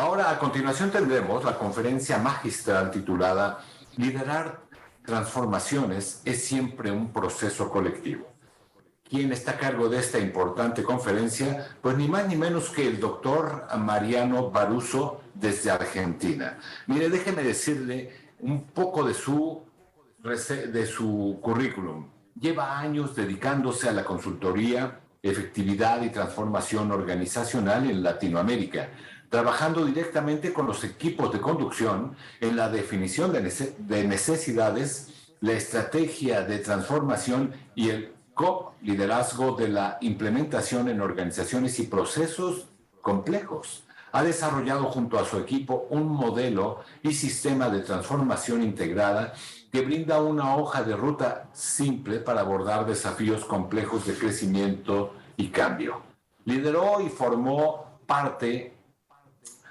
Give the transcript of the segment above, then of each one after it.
Ahora, a continuación tendremos la conferencia magistral titulada Liderar transformaciones es siempre un proceso colectivo. ¿Quién está a cargo de esta importante conferencia? Pues ni más ni menos que el doctor Mariano Baruso desde Argentina. Mire, déjeme decirle un poco de su currículum. Lleva años dedicándose a la consultoría, efectividad y transformación organizacional en Latinoamérica, trabajando directamente con los equipos de conducción en la definición de necesidades, la estrategia de transformación y el co-liderazgo de la implementación en organizaciones y procesos complejos. Ha desarrollado junto a su equipo un modelo y sistema de transformación integrada que brinda una hoja de ruta simple para abordar desafíos complejos de crecimiento y cambio. Lideró y formó parte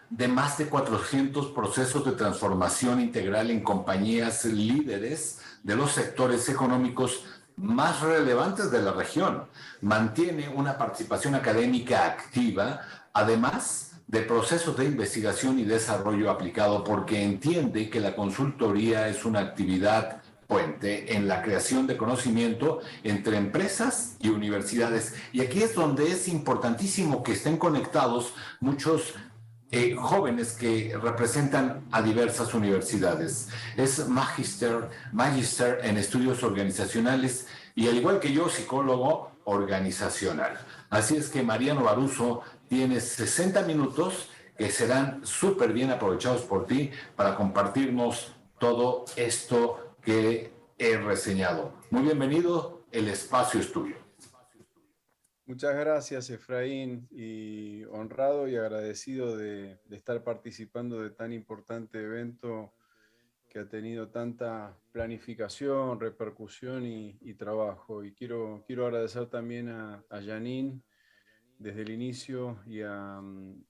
de más de 400 procesos de transformación integral en compañías líderes de los sectores económicos más relevantes de la región. Mantiene una participación académica activa, además de procesos de investigación y desarrollo aplicado, porque entiende que la consultoría es una actividad puente en la creación de conocimiento entre empresas y universidades. Y aquí es donde es importantísimo que estén conectados muchos jóvenes que representan a diversas universidades. Es magister en estudios organizacionales y, al igual que yo, psicólogo organizacional. Así es que Mariano Baruso tiene 60 minutos que serán súper bien aprovechados por ti para compartirnos todo esto que he reseñado. Muy bienvenido, el espacio es tuyo. Muchas gracias, Efraín, y honrado y agradecido de estar participando de tan importante evento que ha tenido tanta planificación, repercusión y trabajo. Y quiero agradecer también a Janine desde el inicio y a un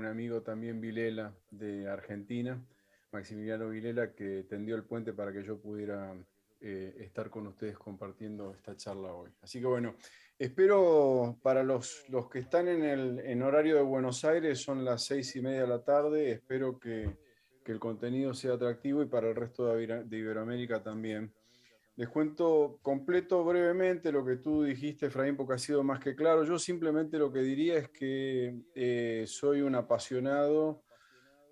amigo también, Vilela, de Argentina, Maximiliano Vilela, que tendió el puente para que yo pudiera estar con ustedes compartiendo esta charla hoy. Así que bueno, espero para los que están en horario de Buenos Aires, son las 6:30 de la tarde, espero que el contenido sea atractivo y para el resto de Iberoamérica también. Les cuento completo brevemente lo que tú dijiste, Efraín, porque ha sido más que claro. Yo simplemente lo que diría es que soy un apasionado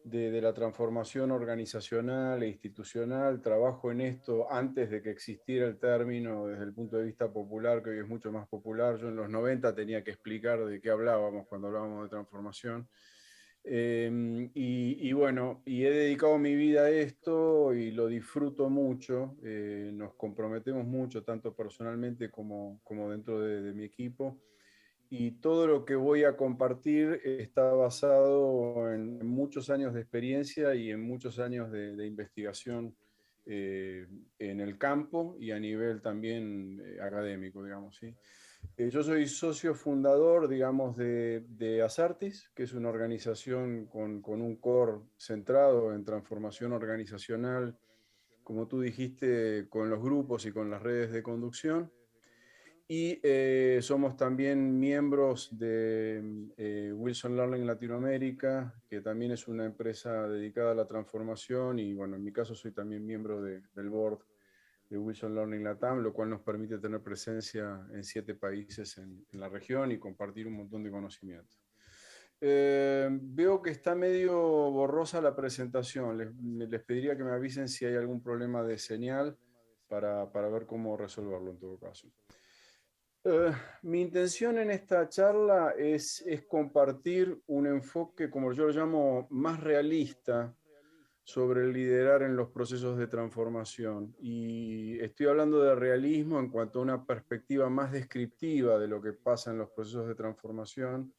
de la transformación organizacional e institucional. Trabajo en esto antes de que existiera el término desde el punto de vista popular, que hoy es mucho más popular. Yo en los 90 tenía que explicar de qué hablábamos cuando hablábamos de transformación. Y bueno, y he dedicado mi vida a esto y lo disfruto mucho. Nos comprometemos mucho, tanto personalmente como dentro de mi equipo. Y todo lo que voy a compartir está basado en muchos años de experiencia y en muchos años de investigación en el campo y a nivel también académico, digamos, ¿sí? Yo soy socio fundador, digamos, de Asartis, que es una organización con un core centrado en transformación organizacional, como tú dijiste, con los grupos y con las redes de conducción. Y somos también miembros de Wilson Learning Latinoamérica, que también es una empresa dedicada a la transformación, y bueno, en mi caso soy también miembro del board de Wilson Learning Latam, lo cual nos permite tener presencia en 7 países en la región y compartir un montón de conocimiento. Veo que está medio borrosa la presentación. Les pediría que me avisen si hay algún problema de señal para ver cómo resolverlo en todo caso. Mi intención en esta charla es compartir un enfoque, como yo lo llamo, más realista sobre el liderar en los procesos de transformación. Y estoy hablando de realismo en cuanto a una perspectiva más descriptiva de lo que pasa en los procesos de transformación.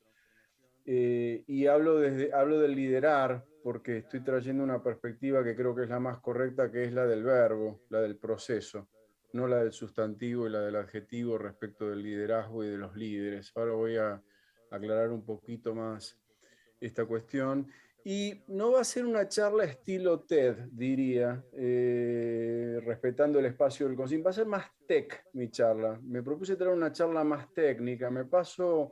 Y hablo del liderar porque estoy trayendo una perspectiva que creo que es la más correcta, que es la del verbo, la del proceso, no la del sustantivo y la del adjetivo respecto del liderazgo y de los líderes. Ahora voy a aclarar un poquito más esta cuestión. Y no va a ser una charla estilo TED, diría, respetando el espacio del CONCIN. Va a ser más tech mi charla. Me propuse traer una charla más técnica. Me paso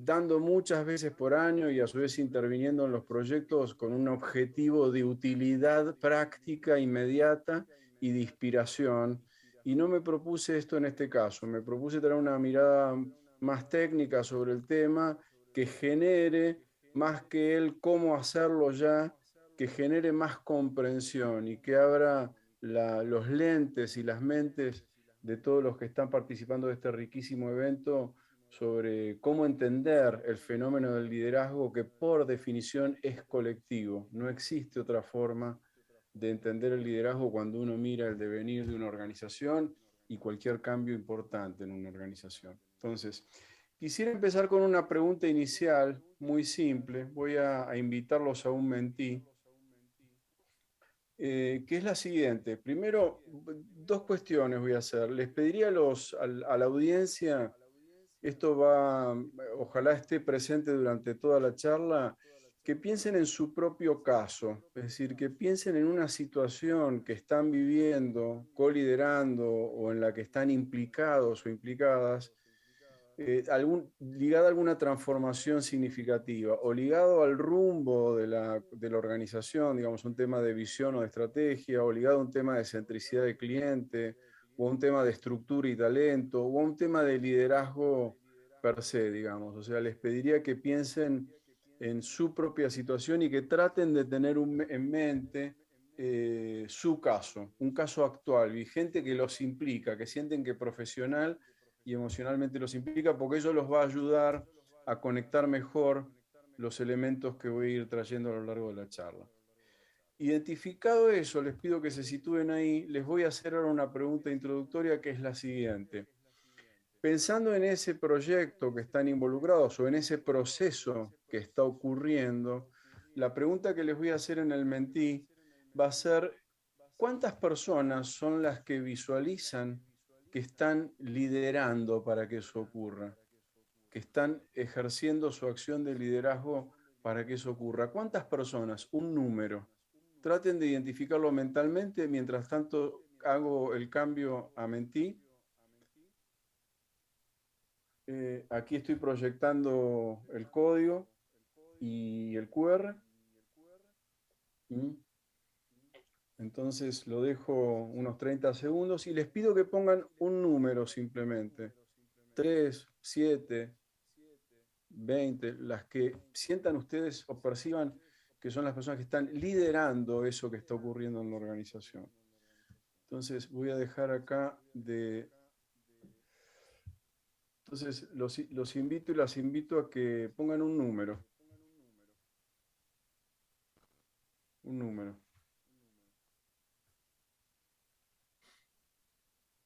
dando muchas veces por año y a su vez interviniendo en los proyectos con un objetivo de utilidad práctica, inmediata y de inspiración. Y no me propuse esto en este caso, me propuse tener una mirada más técnica sobre el tema que genere, más que el cómo hacerlo ya, que genere más comprensión y que abra los lentes y las mentes de todos los que están participando de este riquísimo evento sobre cómo entender el fenómeno del liderazgo que por definición es colectivo. No existe otra forma de entender el liderazgo cuando uno mira el devenir de una organización y cualquier cambio importante en una organización. Entonces, quisiera empezar con una pregunta inicial muy simple. Voy a invitarlos a un mentí, que es la siguiente. Primero, dos cuestiones voy a hacer. Les pediría a la audiencia, esto va, ojalá esté presente durante toda la charla, que piensen en su propio caso, es decir, que piensen en una situación que están viviendo, coliderando o en la que están implicados o implicadas, ligada a alguna transformación significativa o ligado al rumbo de la organización, digamos, un tema de visión o de estrategia, o ligado a un tema de centricidad de cliente, o a un tema de estructura y talento, o a un tema de liderazgo per se, digamos. O sea, les pediría que piensen en su propia situación y que traten de tener en mente su caso, un caso actual, vigente, que los implica, que sienten que profesional y emocionalmente los implica, porque eso los va a ayudar a conectar mejor los elementos que voy a ir trayendo a lo largo de la charla. Identificado eso, les pido que se sitúen ahí. Les voy a hacer ahora una pregunta introductoria que es la siguiente. Pensando en ese proyecto que están involucrados o en ese proceso que está ocurriendo, la pregunta que les voy a hacer en el mentí va a ser: ¿cuántas personas son las que visualizan que están liderando para que eso ocurra? Que están ejerciendo su acción de liderazgo para que eso ocurra. ¿Cuántas personas? Un número. Traten de identificarlo mentalmente. Mientras tanto, hago el cambio a mentí. Aquí estoy proyectando el código y el QR. Entonces lo dejo unos 30 segundos y les pido que pongan un número simplemente. 3, 7, 20, las que sientan ustedes o perciban que son las personas que están liderando eso que está ocurriendo en la organización. Entonces voy a dejar acá de... Entonces los invito y las invito a que pongan un número. Un número.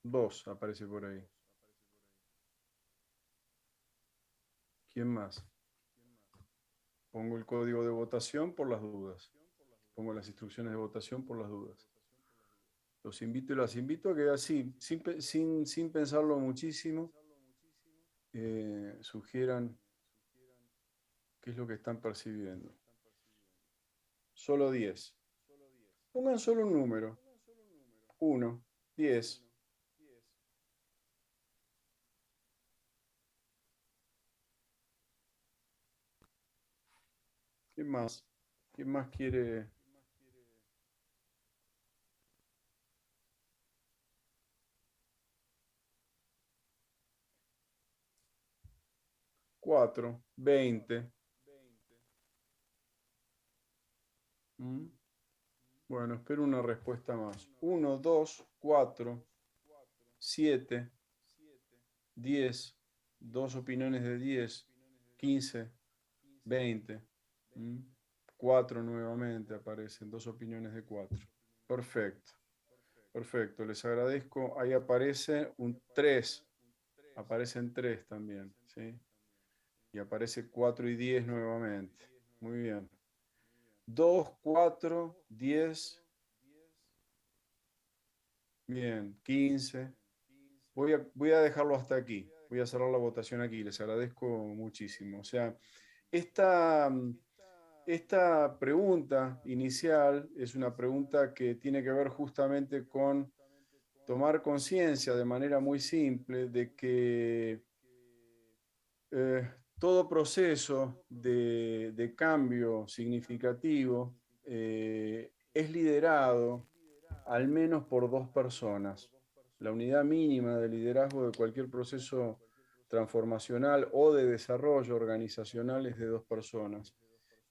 2 aparece por ahí. ¿Quién más? Pongo el código de votación por las dudas. Pongo las instrucciones de votación por las dudas. Los invito y las invito a que así, sin pensarlo muchísimo, sugieran qué es lo que están percibiendo. Solo 10. Pongan solo un número. 1, 10. ¿Quién más? ¿Quién más quiere? 4, 20. Bueno, espero una respuesta más. 1, 2, 4, 7, 10. Dos opiniones de 10, 15, 20. 4 nuevamente aparecen, dos opiniones de 4. Perfecto, perfecto, les agradezco. Ahí aparece un 3, aparecen 3 también, ¿sí? Y aparece 4 y 10 nuevamente. Muy bien. 2, 4, 10. Bien, 15. Voy a dejarlo hasta aquí. Voy a cerrar la votación aquí. Les agradezco muchísimo. O sea, esta, esta pregunta inicial es una pregunta que tiene que ver justamente con tomar conciencia de manera muy simple de que todo proceso de cambio significativo es liderado al menos por dos personas. La unidad mínima de liderazgo de cualquier proceso transformacional o de desarrollo organizacional es de dos personas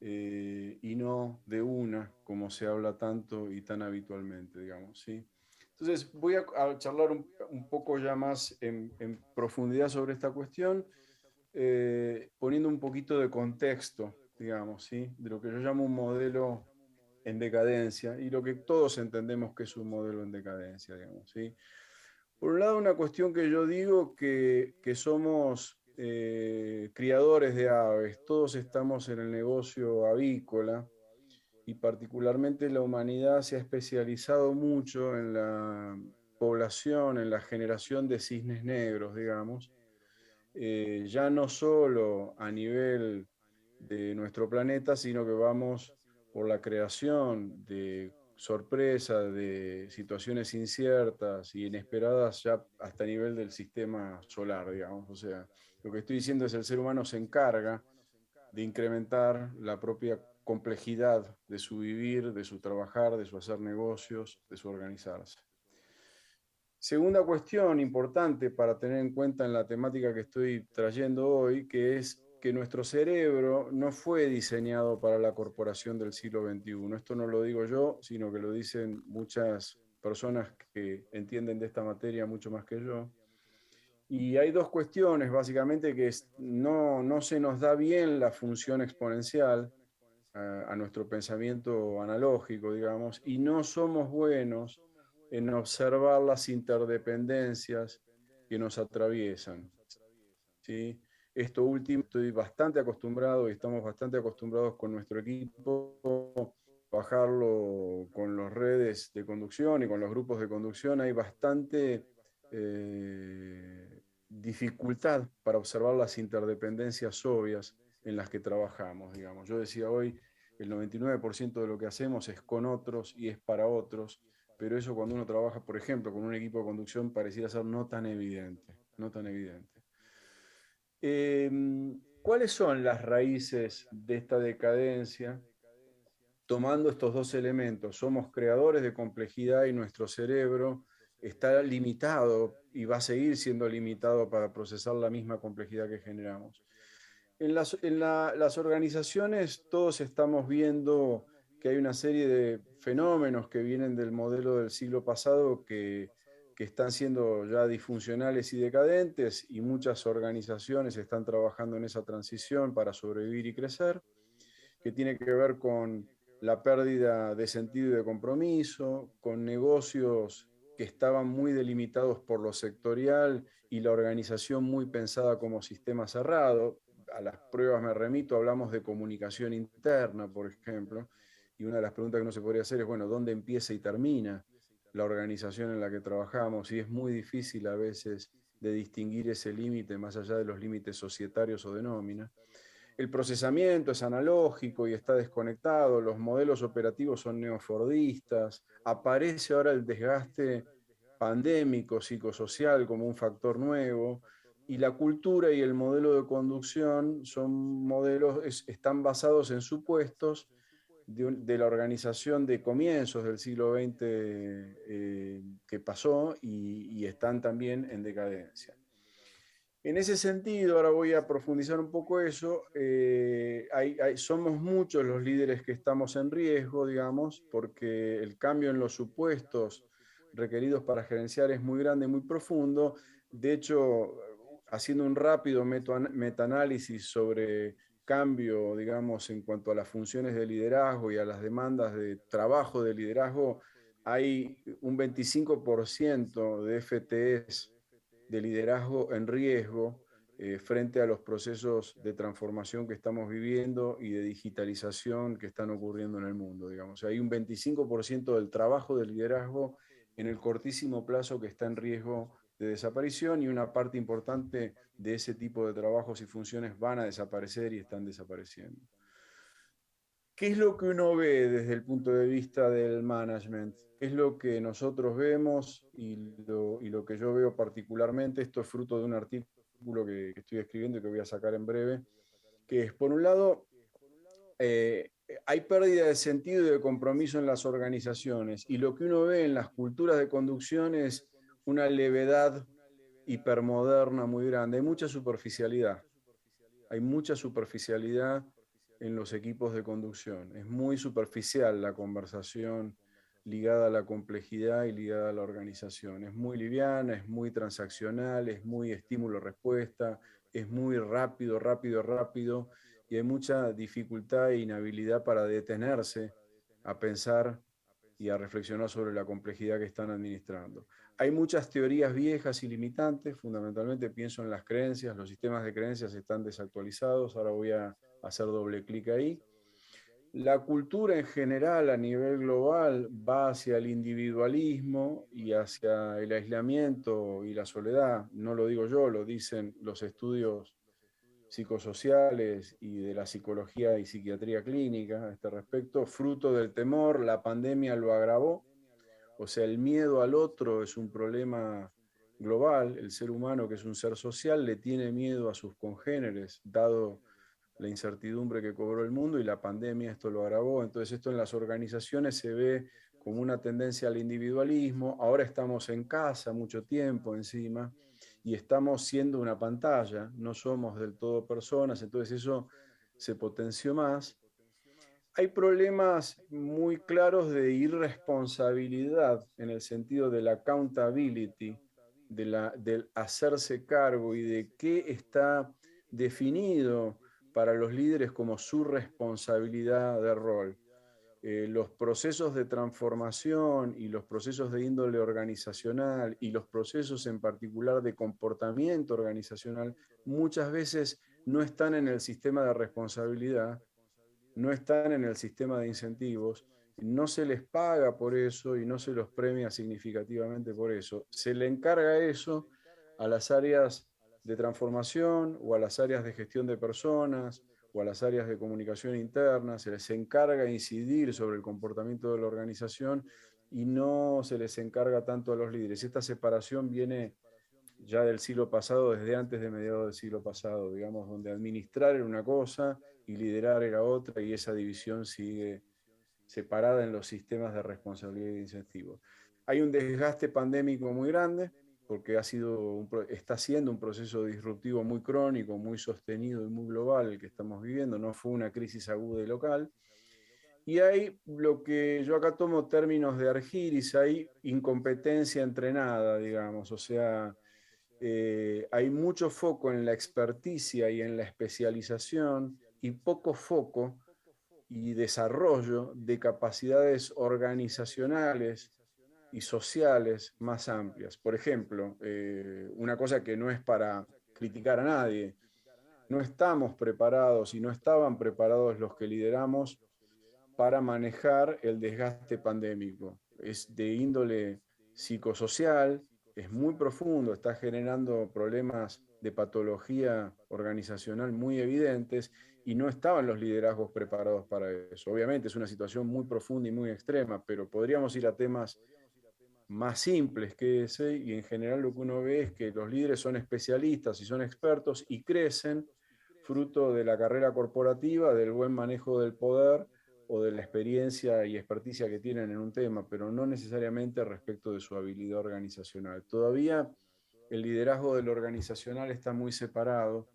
y no de una, como se habla tanto y tan habitualmente, digamos, ¿sí? Entonces, voy a charlar un poco ya más en profundidad sobre esta cuestión, poniendo un poquito de contexto, digamos, ¿sí? De lo que yo llamo un modelo en decadencia y lo que todos entendemos que es un modelo en decadencia, digamos, ¿sí? Por un lado, una cuestión que yo digo que somos criadores de aves, todos estamos en el negocio avícola y particularmente la humanidad se ha especializado mucho en la población, en la generación de cisnes negros, digamos, ya no solo a nivel de nuestro planeta, sino que vamos por la creación de sorpresa, de situaciones inciertas y inesperadas ya hasta a nivel del sistema solar, digamos. O sea, lo que estoy diciendo es que el ser humano se encarga de incrementar la propia complejidad de su vivir, de su trabajar, de su hacer negocios, de su organizarse. Segunda cuestión importante para tener en cuenta en la temática que estoy trayendo hoy, que es que nuestro cerebro no fue diseñado para la corporación del siglo XXI. Esto no lo digo yo, sino que lo dicen muchas personas que entienden de esta materia mucho más que yo. Y hay dos cuestiones, básicamente, que no se nos da bien la función exponencial a nuestro pensamiento analógico, digamos, y no somos buenos en observar las interdependencias que nos atraviesan, ¿sí? Esto último, estoy bastante acostumbrado y estamos bastante acostumbrados con nuestro equipo, bajarlo con las redes de conducción y con los grupos de conducción. Hay bastante dificultad para observar las interdependencias obvias en las que trabajamos, digamos. Yo decía hoy, el 99% de lo que hacemos es con otros y es para otros, pero eso cuando uno trabaja, por ejemplo, con un equipo de conducción pareciera ser no tan evidente, no tan evidente. ¿Cuáles son las raíces de esta decadencia? Tomando estos dos elementos, somos creadores de complejidad y nuestro cerebro está limitado y va a seguir siendo limitado para procesar la misma complejidad que generamos. Las organizaciones todos estamos viendo que hay una serie de fenómenos que vienen del modelo del siglo pasado que están siendo ya disfuncionales y decadentes y muchas organizaciones están trabajando en esa transición para sobrevivir y crecer, que tiene que ver con la pérdida de sentido y de compromiso, con negocios que estaban muy delimitados por lo sectorial y la organización muy pensada como sistema cerrado. A las pruebas me remito, hablamos de comunicación interna, por ejemplo, y una de las preguntas que uno se podría hacer es, bueno, ¿dónde empieza y termina la organización en la que trabajamos? Y es muy difícil a veces de distinguir ese límite más allá de los límites societarios o de nómina. El procesamiento es analógico y está desconectado, los modelos operativos son neofordistas, aparece ahora el desgaste pandémico, psicosocial como un factor nuevo, y la cultura y el modelo de conducción son modelos, están basados en supuestos de la organización de comienzos del siglo XX que pasó y están también en decadencia. En ese sentido, ahora voy a profundizar un poco eso, somos muchos los líderes que estamos en riesgo, digamos, porque el cambio en los supuestos requeridos para gerenciar es muy grande, muy profundo. De hecho, haciendo un rápido metaanálisis sobre cambio, digamos, en cuanto a las funciones de liderazgo y a las demandas de trabajo de liderazgo, hay un 25% de FTEs de liderazgo en riesgo frente a los procesos de transformación que estamos viviendo y de digitalización que están ocurriendo en el mundo, digamos. O sea, hay un 25% del trabajo de liderazgo en el cortísimo plazo que está en riesgo de desaparición y una parte importante de ese tipo de trabajos y funciones van a desaparecer y están desapareciendo. ¿Qué es lo que uno ve desde el punto de vista del management? ¿Qué es lo que nosotros vemos y lo que yo veo particularmente? Esto es fruto de un artículo que estoy escribiendo y que voy a sacar en breve, que es, por un lado, eh, hay pérdida de sentido y de compromiso en las organizaciones, y lo que uno ve en las culturas de conducción es una levedad hipermoderna muy grande. Hay mucha superficialidad en los equipos de conducción. Es muy superficial la conversación ligada a la complejidad y ligada a la organización. Es muy liviana, es muy transaccional, es muy estímulo-respuesta, es muy rápido, rápido, rápido, y hay mucha dificultad e inhabilidad para detenerse a pensar y a reflexionar sobre la complejidad que están administrando. Hay muchas teorías viejas y limitantes, fundamentalmente pienso en las creencias, los sistemas de creencias están desactualizados, ahora voy a hacer doble clic ahí. La cultura en general a nivel global va hacia el individualismo y hacia el aislamiento y la soledad. No lo digo yo, lo dicen los estudios psicosociales y de la psicología y psiquiatría clínica a este respecto, fruto del temor. La pandemia lo agravó, o sea, el miedo al otro es un problema global. El ser humano, que es un ser social, le tiene miedo a sus congéneres, dado la incertidumbre que cobró el mundo, y la pandemia esto lo agravó. Entonces esto en las organizaciones se ve como una tendencia al individualismo. Ahora estamos en casa mucho tiempo encima y estamos siendo una pantalla, no somos del todo personas, entonces eso se potenció más. Hay problemas muy claros de irresponsabilidad en el sentido de la accountability, del hacerse cargo y de qué está definido para los líderes como su responsabilidad de rol. Los procesos de transformación y los procesos de índole organizacional y los procesos en particular de comportamiento organizacional muchas veces no están en el sistema de responsabilidad, no están en el sistema de incentivos, no se les paga por eso y no se los premia significativamente por eso. Se le encarga eso a las áreas de transformación o a las áreas de gestión de personas o a las áreas de comunicación interna, se les encarga incidir sobre el comportamiento de la organización y no se les encarga tanto a los líderes. Esta separación viene ya del siglo pasado, desde antes de mediados del siglo pasado, digamos, donde administrar era una cosa y liderar era otra, y esa división sigue separada en los sistemas de responsabilidad y de incentivos. Hay un desgaste pandémico muy grande, porque está siendo un proceso disruptivo muy crónico, muy sostenido y muy global el que estamos viviendo, no fue una crisis aguda y local. Y hay lo que yo acá tomo términos de Argyris, hay incompetencia entrenada, digamos, o sea, hay mucho foco en la experticia y en la especialización y poco foco y desarrollo de capacidades organizacionales y sociales más amplias. Por ejemplo, una cosa que no es para criticar a nadie, no estamos preparados y no estaban preparados los que lideramos para manejar el desgaste pandémico. Es de índole psicosocial, es muy profundo, está generando problemas de patología organizacional muy evidentes y no estaban los liderazgos preparados para eso. Obviamente es una situación muy profunda y muy extrema, pero podríamos ir a temas más simples que ese, y en general lo que uno ve es que los líderes son especialistas y son expertos y crecen fruto de la carrera corporativa, del buen manejo del poder o de la experiencia y experticia que tienen en un tema, pero no necesariamente respecto de su habilidad organizacional. Todavía el liderazgo del organizacional está muy separado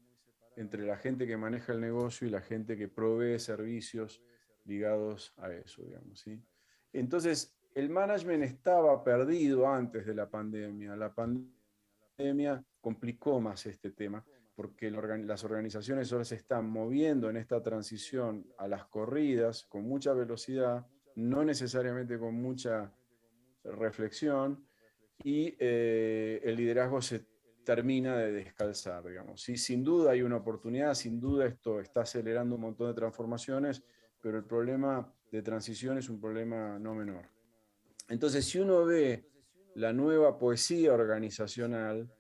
entre la gente que maneja el negocio y la gente que provee servicios ligados a eso, digamos, ¿sí? Entonces, el management estaba perdido antes de la pandemia. La pandemia complicó más este tema porque las organizaciones ahora se están moviendo en esta transición a las corridas con mucha velocidad, no necesariamente con mucha reflexión, y el liderazgo se termina de descalzar, digamos. Sí, sin duda hay una oportunidad, sin duda esto está acelerando un montón de transformaciones, pero el problema de transición es un problema no menor. Entonces, si uno ve la nueva poesía organizacional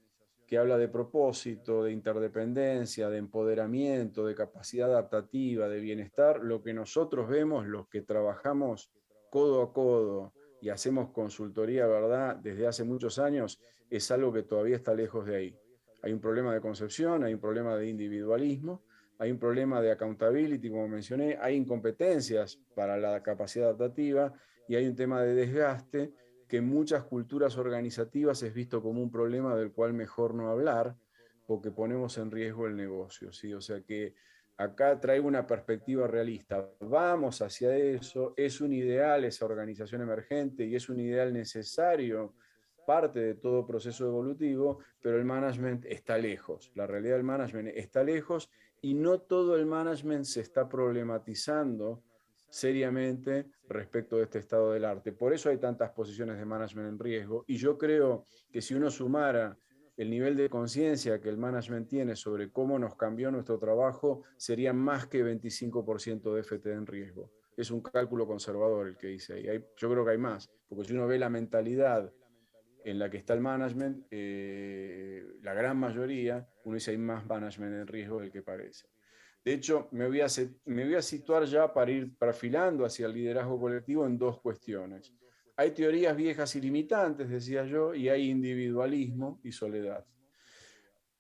que habla de propósito, de interdependencia, de empoderamiento, de capacidad adaptativa, de bienestar, lo que nosotros vemos, los que trabajamos codo a codo y hacemos consultoría, ¿verdad?, desde hace muchos años, es algo que todavía está lejos de ahí. Hay un problema de concepción, hay un problema de individualismo, hay un problema de accountability, como mencioné, hay incompetencias para la capacidad adaptativa y hay un tema de desgaste que en muchas culturas organizativas es visto como un problema del cual mejor no hablar porque ponemos en riesgo el negocio, ¿sí? O sea que acá traigo una perspectiva realista. Vamos hacia eso, es un ideal esa organización emergente y es un ideal necesario, parte de todo proceso evolutivo, pero el management está lejos. La realidad del management está lejos y no todo el management se está problematizando seriamente respecto de este estado del arte. Por eso hay tantas posiciones de management en riesgo y yo creo que si uno sumara el nivel de conciencia que el management tiene sobre cómo nos cambió nuestro trabajo, sería más que 25% de FT en riesgo. Es un cálculo conservador el que hice ahí. Yo creo que hay más, porque si uno ve la mentalidad en la que está el management, la gran mayoría, uno dice hay más management en riesgo del que parece. De hecho, me voy a situar ya para ir perfilando hacia el liderazgo colectivo en dos cuestiones. Hay teorías viejas y limitantes, decía yo, y hay individualismo y soledad.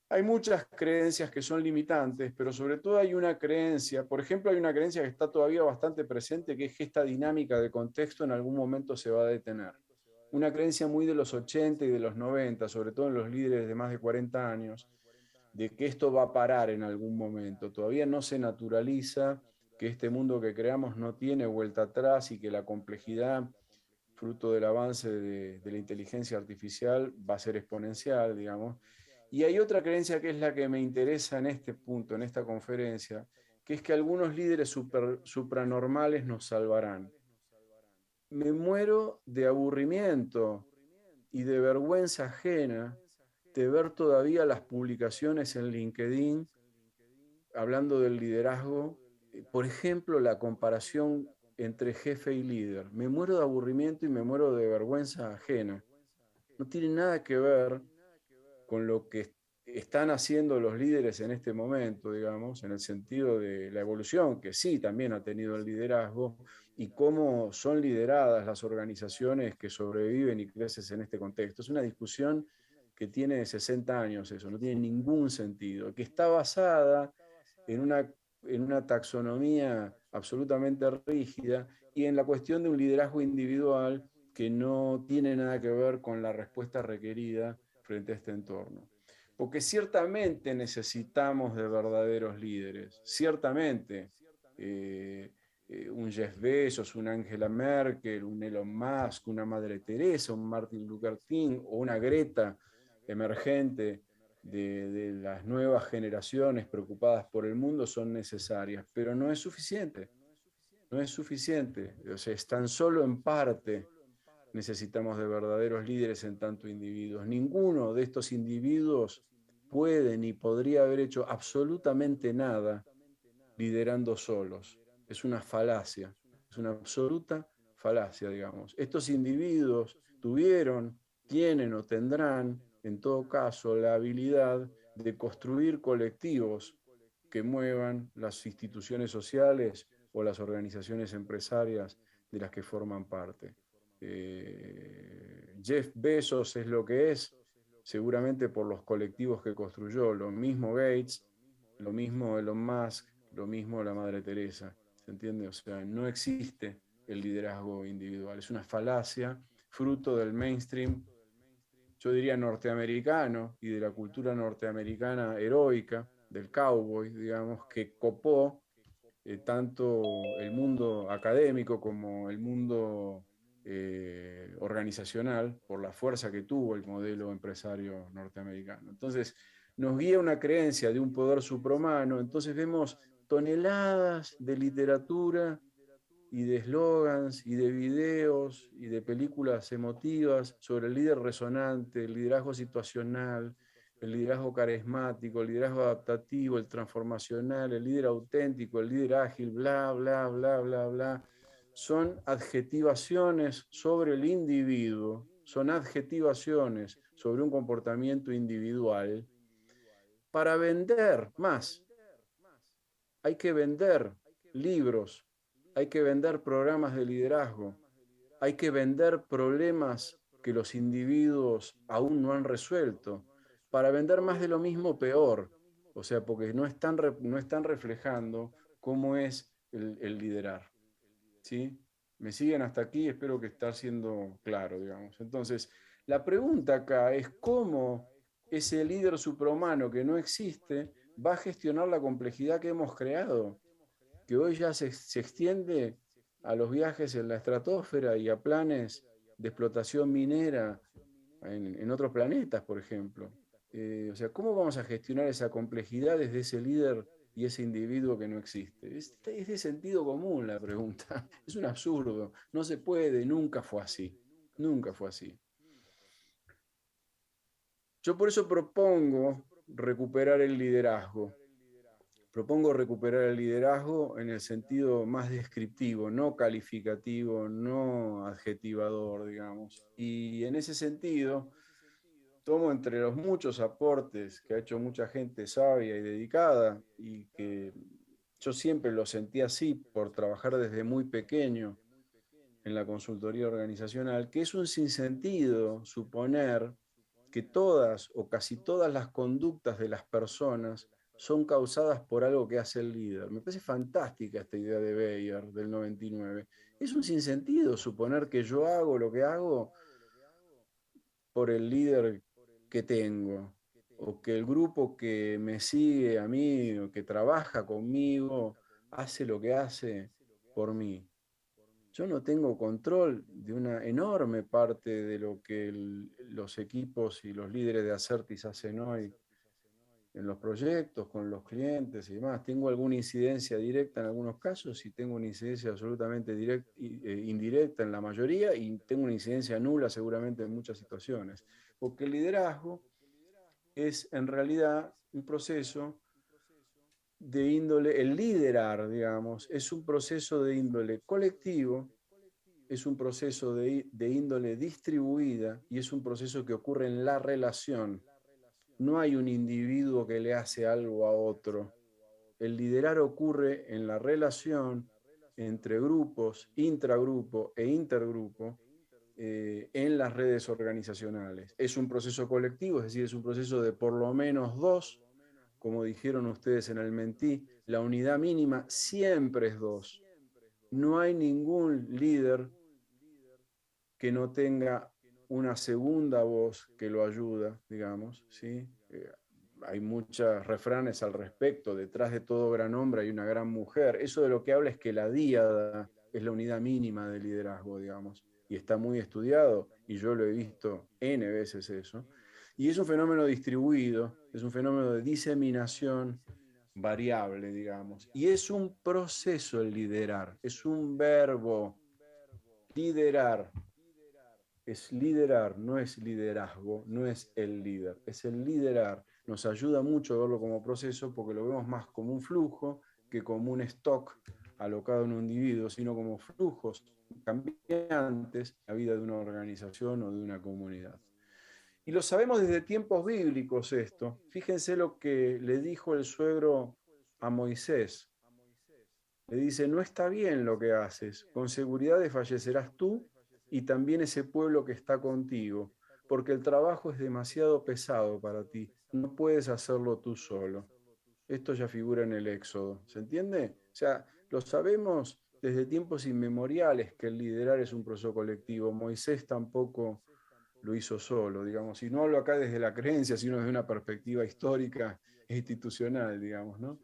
Hay muchas creencias que son limitantes, pero sobre todo hay una creencia, por ejemplo, hay una creencia que está todavía bastante presente, que es que esta dinámica de contexto en algún momento se va a detener. Una creencia muy de los 80 y de los 90, sobre todo en los líderes de más de 40 años, de que esto va a parar en algún momento. Todavía no se naturaliza que este mundo que creamos no tiene vuelta atrás y que la complejidad, fruto del avance de la inteligencia artificial, va a ser exponencial, digamos. Y hay otra creencia que es la que me interesa en este punto, en esta conferencia, que es que algunos líderes supranormales nos salvarán. Me muero de aburrimiento y de vergüenza ajena de ver todavía las publicaciones en LinkedIn hablando del liderazgo, por ejemplo, la comparación entre jefe y líder. Me muero de aburrimiento y me muero de vergüenza ajena. No tiene nada que ver con lo que están haciendo los líderes en este momento, digamos, en el sentido de la evolución, que sí también ha tenido el liderazgo, y cómo son lideradas las organizaciones que sobreviven y crecen en este contexto. Es una discusión que tiene 60 años, eso, no tiene ningún sentido, que está basada en una taxonomía absolutamente rígida y en la cuestión de un liderazgo individual que no tiene nada que ver con la respuesta requerida frente a este entorno. Porque ciertamente necesitamos de verdaderos líderes, ciertamente un Jeff Bezos, una Angela Merkel, un Elon Musk, una Madre Teresa, un Martin Luther King o una Greta emergente de las nuevas generaciones preocupadas por el mundo son necesarias, pero no es suficiente, no es suficiente, o sea, es tan solo en parte. Necesitamos de verdaderos líderes en tanto individuos. Ninguno de estos individuos puede ni podría haber hecho absolutamente nada liderando solos. Es una falacia, es una absoluta falacia, digamos. Estos individuos tuvieron, tienen o tendrán, en todo caso, la habilidad de construir colectivos que muevan las instituciones sociales o las organizaciones empresarias de las que forman parte. Jeff Bezos es lo que es, seguramente por los colectivos que construyó, lo mismo Gates, lo mismo Elon Musk, lo mismo la Madre Teresa, ¿se entiende? O sea, no existe el liderazgo individual, es una falacia fruto del mainstream, yo diría norteamericano y de la cultura norteamericana heroica, del cowboy, digamos, que copó tanto el mundo académico como el mundo organizacional por la fuerza que tuvo el modelo empresario norteamericano. Entonces, nos guía una creencia de un poder suprahumano, entonces vemos toneladas de literatura y de eslogans y de videos y de películas emotivas sobre el líder resonante, el liderazgo situacional, el liderazgo carismático, el liderazgo adaptativo, el transformacional, el líder auténtico, el líder ágil, bla, bla, bla, bla, bla. Son adjetivaciones sobre el individuo, son adjetivaciones sobre un comportamiento individual para vender más. Hay que vender libros, hay que vender programas de liderazgo, hay que vender problemas que los individuos aún no han resuelto, para vender más de lo mismo peor. O sea, porque no están reflejando cómo es el liderar. ¿Sí? ¿Me siguen hasta aquí? Espero que esté siendo claro, digamos. Entonces, la pregunta acá es cómo ese líder suprahumano que no existe va a gestionar la complejidad que hemos creado, que hoy ya se extiende a los viajes en la estratosfera y a planes de explotación minera en otros planetas, por ejemplo. O sea, ¿cómo vamos a gestionar esa complejidad desde ese líder y ese individuo que no existe? Es de sentido común la pregunta. Es un absurdo. No se puede, nunca fue así. Nunca fue así. Yo por eso propongo recuperar el liderazgo. Propongo recuperar el liderazgo en el sentido más descriptivo, no calificativo, no adjetivador, digamos. Y en ese sentido, tomo entre los muchos aportes que ha hecho mucha gente sabia y dedicada, y que yo siempre lo sentí así por trabajar desde muy pequeño en la consultoría organizacional, que es un sinsentido suponer que todas o casi todas las conductas de las personas son causadas por algo que hace el líder. Me parece fantástica esta idea de Bayer del 99. Es un sinsentido suponer que yo hago lo que hago por el líder que tengo, o que el grupo que me sigue a mí, o que trabaja conmigo, hace lo que hace por mí. Yo no tengo control de una enorme parte de lo que los equipos y los líderes de Acertis hacen hoy en los proyectos, con los clientes y demás. Tengo alguna incidencia directa en algunos casos y tengo una incidencia absolutamente indirecta en la mayoría, y tengo una incidencia nula seguramente en muchas situaciones. Porque el liderazgo es en realidad un proceso de índole, el liderar, digamos, es un proceso de índole colectivo, es un proceso de índole distribuida, y es un proceso que ocurre en la relación. No hay un individuo que le hace algo a otro. El liderar ocurre en la relación entre grupos, intragrupo e intergrupo, en las redes organizacionales. Es un proceso colectivo, es decir, es un proceso de por lo menos dos, como dijeron ustedes en el Mentí, la unidad mínima siempre es dos. No hay ningún líder que no tenga una segunda voz que lo ayuda, digamos, ¿sí? Hay muchos refranes al respecto: detrás de todo gran hombre hay una gran mujer. Eso de lo que habla es que la díada es la unidad mínima de liderazgo, digamos, y está muy estudiado, y yo lo he visto N veces eso. Y es un fenómeno distribuido, es un fenómeno de diseminación variable, digamos, y es un proceso el liderar, es un verbo, liderar. Es liderar, no es liderazgo, no es el líder, es el liderar. Nos ayuda mucho a verlo como proceso porque lo vemos más como un flujo que como un stock alocado en un individuo, sino como flujos cambiantes en la vida de una organización o de una comunidad. Y lo sabemos desde tiempos bíblicos esto. Fíjense lo que le dijo el suegro a Moisés. Le dice: no está bien lo que haces, con seguridad desfallecerás tú y también ese pueblo que está contigo, porque el trabajo es demasiado pesado para ti, no puedes hacerlo tú solo. Esto ya figura en el Éxodo, ¿se entiende? O sea, lo sabemos desde tiempos inmemoriales que el liderar es un proceso colectivo. Moisés tampoco lo hizo solo, digamos, y no hablo acá desde la creencia, sino desde una perspectiva histórica e institucional, digamos, ¿no?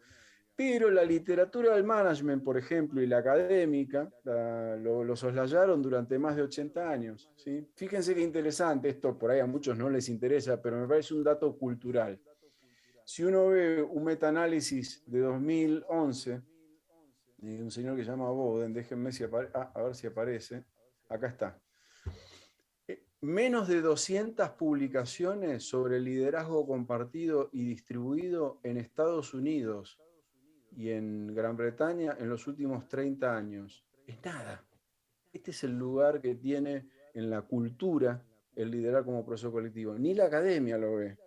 Pero la literatura del management, por ejemplo, y la académica, lo soslayaron durante más de 80 años. ¿Sí? Fíjense qué interesante, esto por ahí a muchos no les interesa, pero me parece un dato cultural. Si uno ve un metaanálisis de 2011, de un señor que se llama Bowden, déjenme a ver si aparece, acá está. Menos de 200 publicaciones sobre liderazgo compartido y distribuido en Estados Unidos y en Gran Bretaña en los últimos 30 años. Es nada. Este es el lugar que tiene en la cultura el liderar como proceso colectivo. Ni la academia lo ve.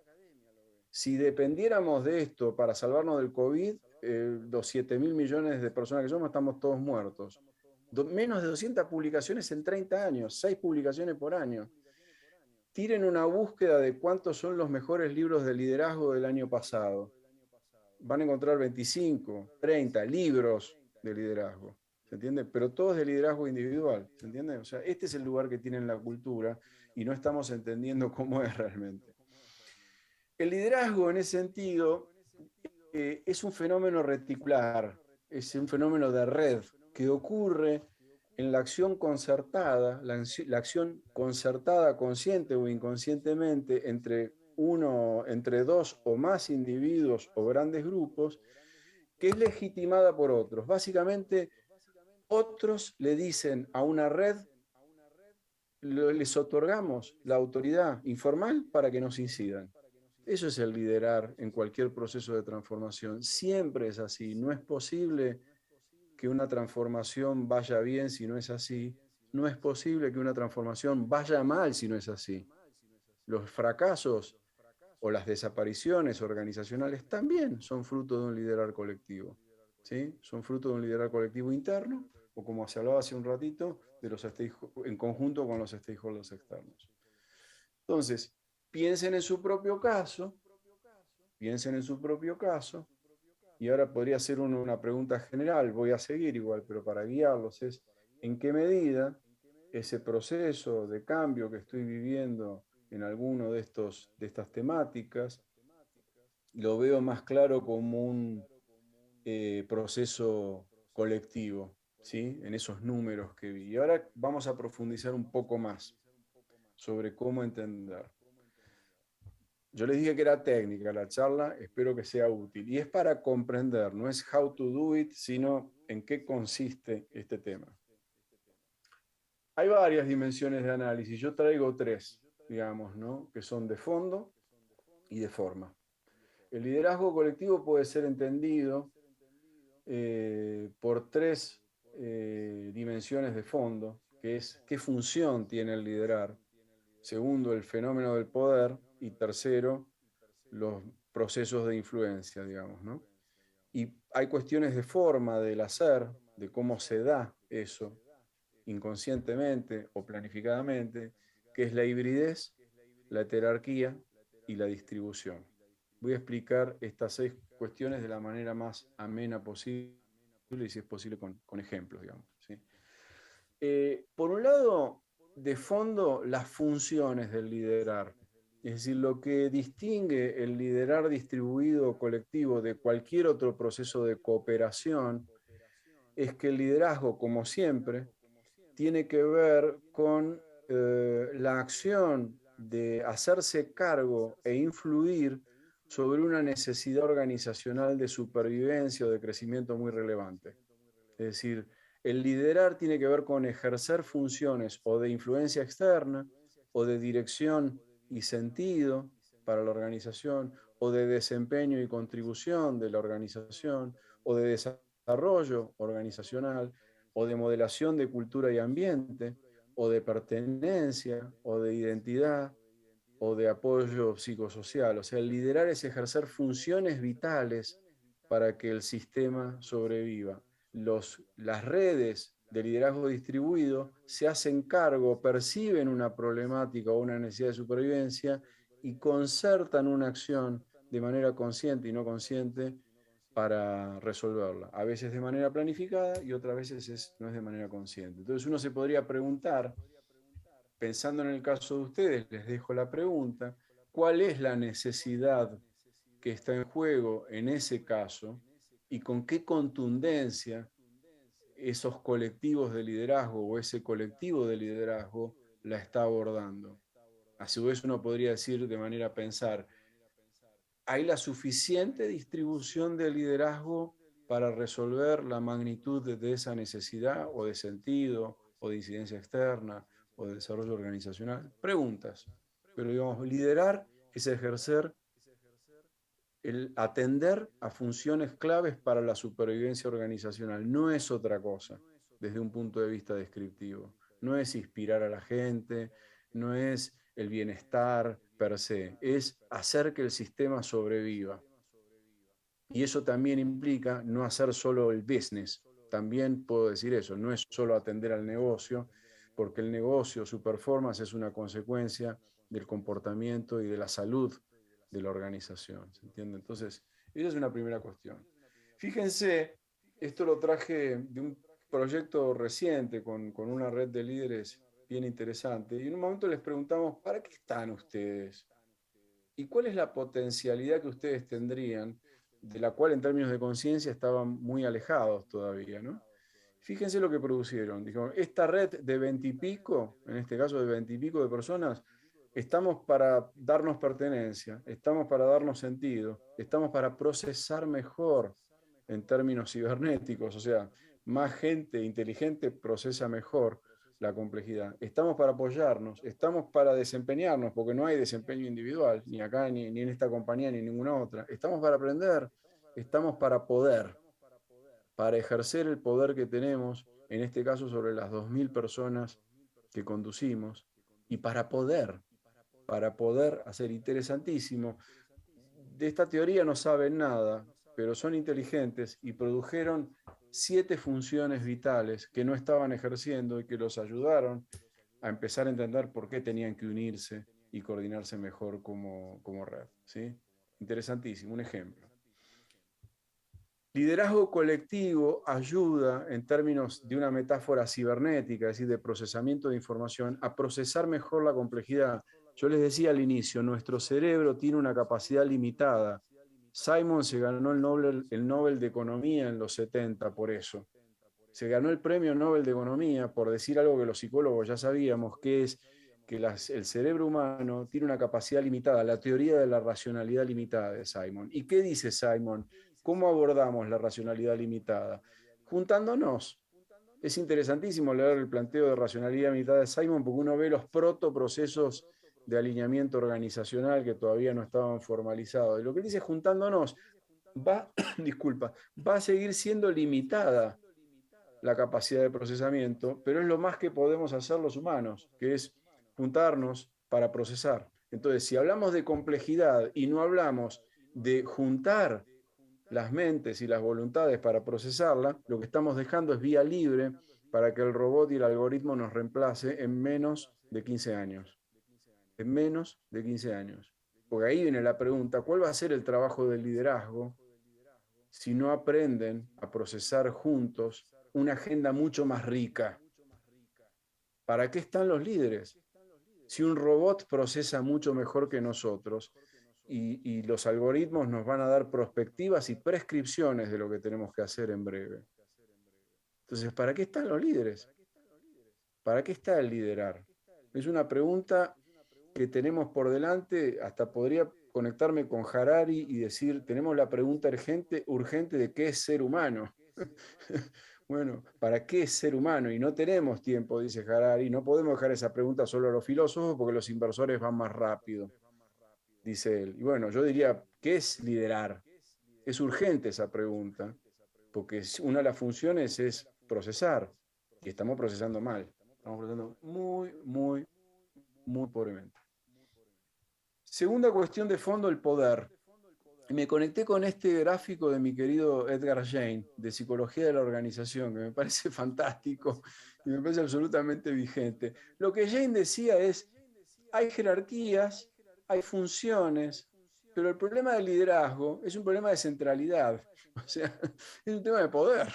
Si dependiéramos de esto para salvarnos del COVID, los 7.000 millones de personas que somos, estamos todos muertos. Menos de 200 publicaciones en 30 años, 6 publicaciones por año. Tiren una búsqueda de cuántos son los mejores libros de liderazgo del año pasado. van a encontrar 25, 30 libros de liderazgo, ¿se entiende? Pero todo es de liderazgo individual, ¿se entiende? O sea, este es el lugar que tiene en la cultura y no estamos entendiendo cómo es realmente. El liderazgo en ese sentido es un fenómeno reticular, es un fenómeno de red que ocurre en la acción concertada, la acción concertada consciente o inconscientemente entre dos o más individuos o grandes grupos, que es legitimada por otros. Básicamente, otros le dicen a una red, les otorgamos la autoridad informal para que nos incidan. Eso es el liderar en cualquier proceso de transformación. Siempre es así. No es posible que una transformación vaya bien si no es así. No es posible que una transformación vaya mal si no es así. Los fracasos o las desapariciones organizacionales también son fruto de un liderar colectivo. ¿Sí? Son fruto de un liderar colectivo interno o, como se hablaba hace un ratito, en conjunto con los stakeholders externos. Entonces, piensen en su propio caso, y ahora podría ser una pregunta general, voy a seguir igual, pero para guiarlos es, ¿en qué medida ese proceso de cambio que estoy viviendo en alguno de estas temáticas lo veo más claro como un proceso colectivo, ¿sí? En esos números que vi? Y ahora vamos a profundizar un poco más sobre cómo entender. Yo les dije que era técnica la charla, espero que sea útil. Y es para comprender, no es how to do it, sino en qué consiste este tema. Hay varias dimensiones de análisis, yo traigo tres, digamos, ¿no? Que son de fondo y de forma. El liderazgo colectivo puede ser entendido por tres dimensiones de fondo, que es qué función tiene el liderar. Segundo, el fenómeno del poder. Y tercero, los procesos de influencia, digamos, ¿no? Y hay cuestiones de forma del hacer, de cómo se da eso, inconscientemente o planificadamente, que es la hibridez, la heterarquía y la distribución. Voy a explicar estas 6 cuestiones de la manera más amena posible y, si es posible, con ejemplos, digamos, ¿sí? Por un lado, de fondo, las funciones del liderar. Es decir, lo que distingue el liderar distribuido o colectivo de cualquier otro proceso de cooperación es que el liderazgo, como siempre, tiene que ver con la acción de hacerse cargo e influir sobre una necesidad organizacional de supervivencia o de crecimiento muy relevante. Es decir, el liderar tiene que ver con ejercer funciones o de influencia externa, o de dirección y sentido para la organización, o de desempeño y contribución de la organización, o de desarrollo organizacional, o de modelación de cultura y ambiente, o de pertenencia, o de identidad, o de apoyo psicosocial. O sea, el liderar es ejercer funciones vitales para que el sistema sobreviva. Las redes de liderazgo distribuido se hacen cargo, perciben una problemática o una necesidad de supervivencia y concertan una acción de manera consciente y no consciente para resolverla. A veces de manera planificada y otras veces no es de manera consciente. Entonces uno se podría preguntar, pensando en el caso de ustedes, les dejo la pregunta, ¿cuál es la necesidad que está en juego en ese caso y con qué contundencia esos colectivos de liderazgo o ese colectivo de liderazgo la está abordando? A su vez uno podría decir de manera pensar, ¿hay la suficiente distribución de liderazgo para resolver la magnitud de esa necesidad o de sentido o de incidencia externa o de desarrollo organizacional? Preguntas. Pero digamos, liderar es ejercer el atender a funciones claves para la supervivencia organizacional. No es otra cosa desde un punto de vista descriptivo. No es inspirar a la gente, no es el bienestar per se, es hacer que el sistema sobreviva. Y eso también implica no hacer solo el business. También puedo decir eso, no es solo atender al negocio, porque el negocio, su performance es una consecuencia del comportamiento y de la salud de la organización, ¿se entiende? Entonces, Esa es una primera cuestión. Fíjense, esto lo traje de un proyecto reciente con una red de líderes bien interesante. Y en un momento les preguntamos, ¿para qué están ustedes? ¿Y cuál es la potencialidad que ustedes tendrían, de la cual en términos de conciencia estaban muy alejados todavía, ¿no? Fíjense lo que produjeron. Dijeron, esta red de 20 y pico, en este caso de 20 y pico de personas, estamos para darnos pertenencia, estamos para darnos sentido, estamos para procesar mejor en términos cibernéticos, o sea, más gente inteligente procesa mejor la complejidad. Estamos para apoyarnos, estamos para desempeñarnos, porque no hay desempeño individual, ni acá, ni en esta compañía, ni en ninguna otra. Estamos para aprender, estamos para poder, para ejercer el poder que tenemos, en este caso sobre las 2000 personas que conducimos, y para poder hacer interesantísimo. De esta teoría no saben nada, pero son inteligentes y produjeron 7 funciones vitales que no estaban ejerciendo y que los ayudaron a empezar a entender por qué tenían que unirse y coordinarse mejor como red. ¿Sí? Interesantísimo, un ejemplo. Liderazgo colectivo ayuda, en términos de una metáfora cibernética, es decir, de procesamiento de información, a procesar mejor la complejidad. Yo les decía al inicio, nuestro cerebro tiene una capacidad limitada. Simon se ganó el Nobel de Economía en los 70 por eso. Se ganó el premio Nobel de Economía por decir algo que los psicólogos ya sabíamos, que es que el cerebro humano tiene una capacidad limitada, la teoría de la racionalidad limitada de Simon. ¿Y qué dice Simon? ¿Cómo abordamos la racionalidad limitada? Juntándonos. Es interesantísimo leer el planteo de racionalidad limitada de Simon porque uno ve los protoprocesos de alineamiento organizacional que todavía no estaban formalizados. Y lo que dice juntándonos va, disculpa, va a seguir siendo limitada la capacidad de procesamiento, pero es lo más que podemos hacer los humanos, que es juntarnos para procesar. Entonces, si hablamos de complejidad y no hablamos de juntar las mentes y las voluntades para procesarla, lo que estamos dejando es vía libre para que el robot y el algoritmo nos reemplace en menos de 15 años. En menos de 15 años. Porque ahí viene la pregunta, ¿cuál va a ser el trabajo del liderazgo si no aprenden a procesar juntos una agenda mucho más rica? ¿Para qué están los líderes? Si un robot procesa mucho mejor que nosotros y los algoritmos nos van a dar perspectivas y prescripciones de lo que tenemos que hacer en breve. Entonces, ¿para qué están los líderes? ¿Para qué está el liderar? Es una pregunta que tenemos por delante, hasta podría conectarme con Harari y decir, tenemos la pregunta urgente de qué es ser humano. Bueno, ¿para qué es ser humano? Y no tenemos tiempo, dice Harari, no podemos dejar esa pregunta solo a los filósofos porque los inversores van más rápido, dice él. Y bueno, yo diría, ¿qué es liderar? Es urgente esa pregunta, porque una de las funciones es procesar, y estamos procesando mal, estamos procesando muy pobremente. Segunda cuestión de fondo, el poder. Me conecté con este gráfico de mi querido Edgar Jane, de Psicología de la Organización, que me parece fantástico y me parece absolutamente vigente. Lo que Jane decía es, hay jerarquías, hay funciones, pero el problema del liderazgo es un problema de centralidad, o sea, es un tema de poder.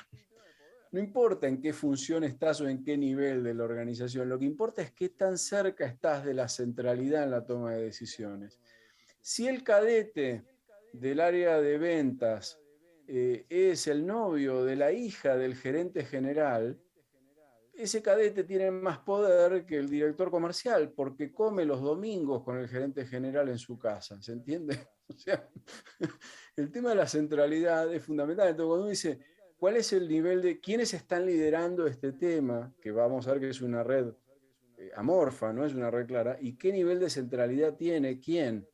No importa en qué función estás o en qué nivel de la organización, lo que importa es qué tan cerca estás de la centralidad en la toma de decisiones. Si el cadete del área de ventas es el novio de la hija del gerente general, ese cadete tiene más poder que el director comercial porque come los domingos con el gerente general en su casa, ¿se entiende? O sea, el tema de la centralidad es fundamental. Entonces, cuando uno dice, ¿cuál es el nivel de quiénes están liderando este tema? Que vamos a ver que es una red amorfa, no es una red clara, y qué nivel de centralidad tiene quién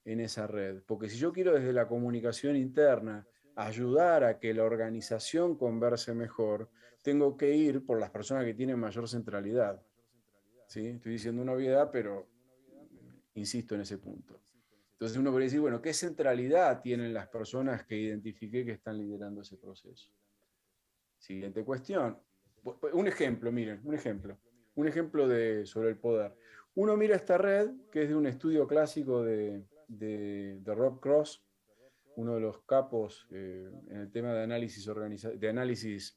en esa red. Porque si yo quiero desde la comunicación interna ayudar a que la organización converse mejor, tengo que ir por las personas que tienen mayor centralidad. ¿Sí? Estoy diciendo una obviedad, pero insisto en ese punto. Entonces uno podría decir, bueno, ¿qué centralidad tienen las personas que identifiqué que están liderando ese proceso? Siguiente cuestión. Un ejemplo, miren, un ejemplo. Un ejemplo sobre el poder. Uno mira esta red, que es de un estudio clásico de Rob Cross, uno de los capos en el tema de análisis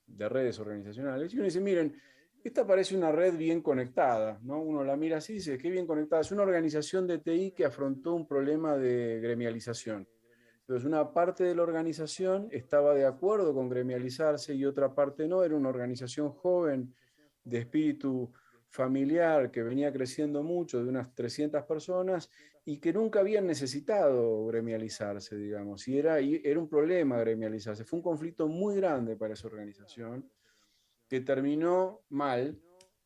de redes organizacionales, y uno dice, miren, esta parece una red bien conectada, ¿no? Uno la mira así y dice, qué bien conectada. Es una organización de TI que afrontó un problema de gremialización. Entonces, una parte de la organización estaba de acuerdo con gremializarse y otra parte no. Era una organización joven, de espíritu familiar, que venía creciendo mucho, de unas 300 personas, y que nunca habían necesitado gremializarse, digamos. Y era un problema gremializarse. Fue un conflicto muy grande para esa organización, que terminó mal,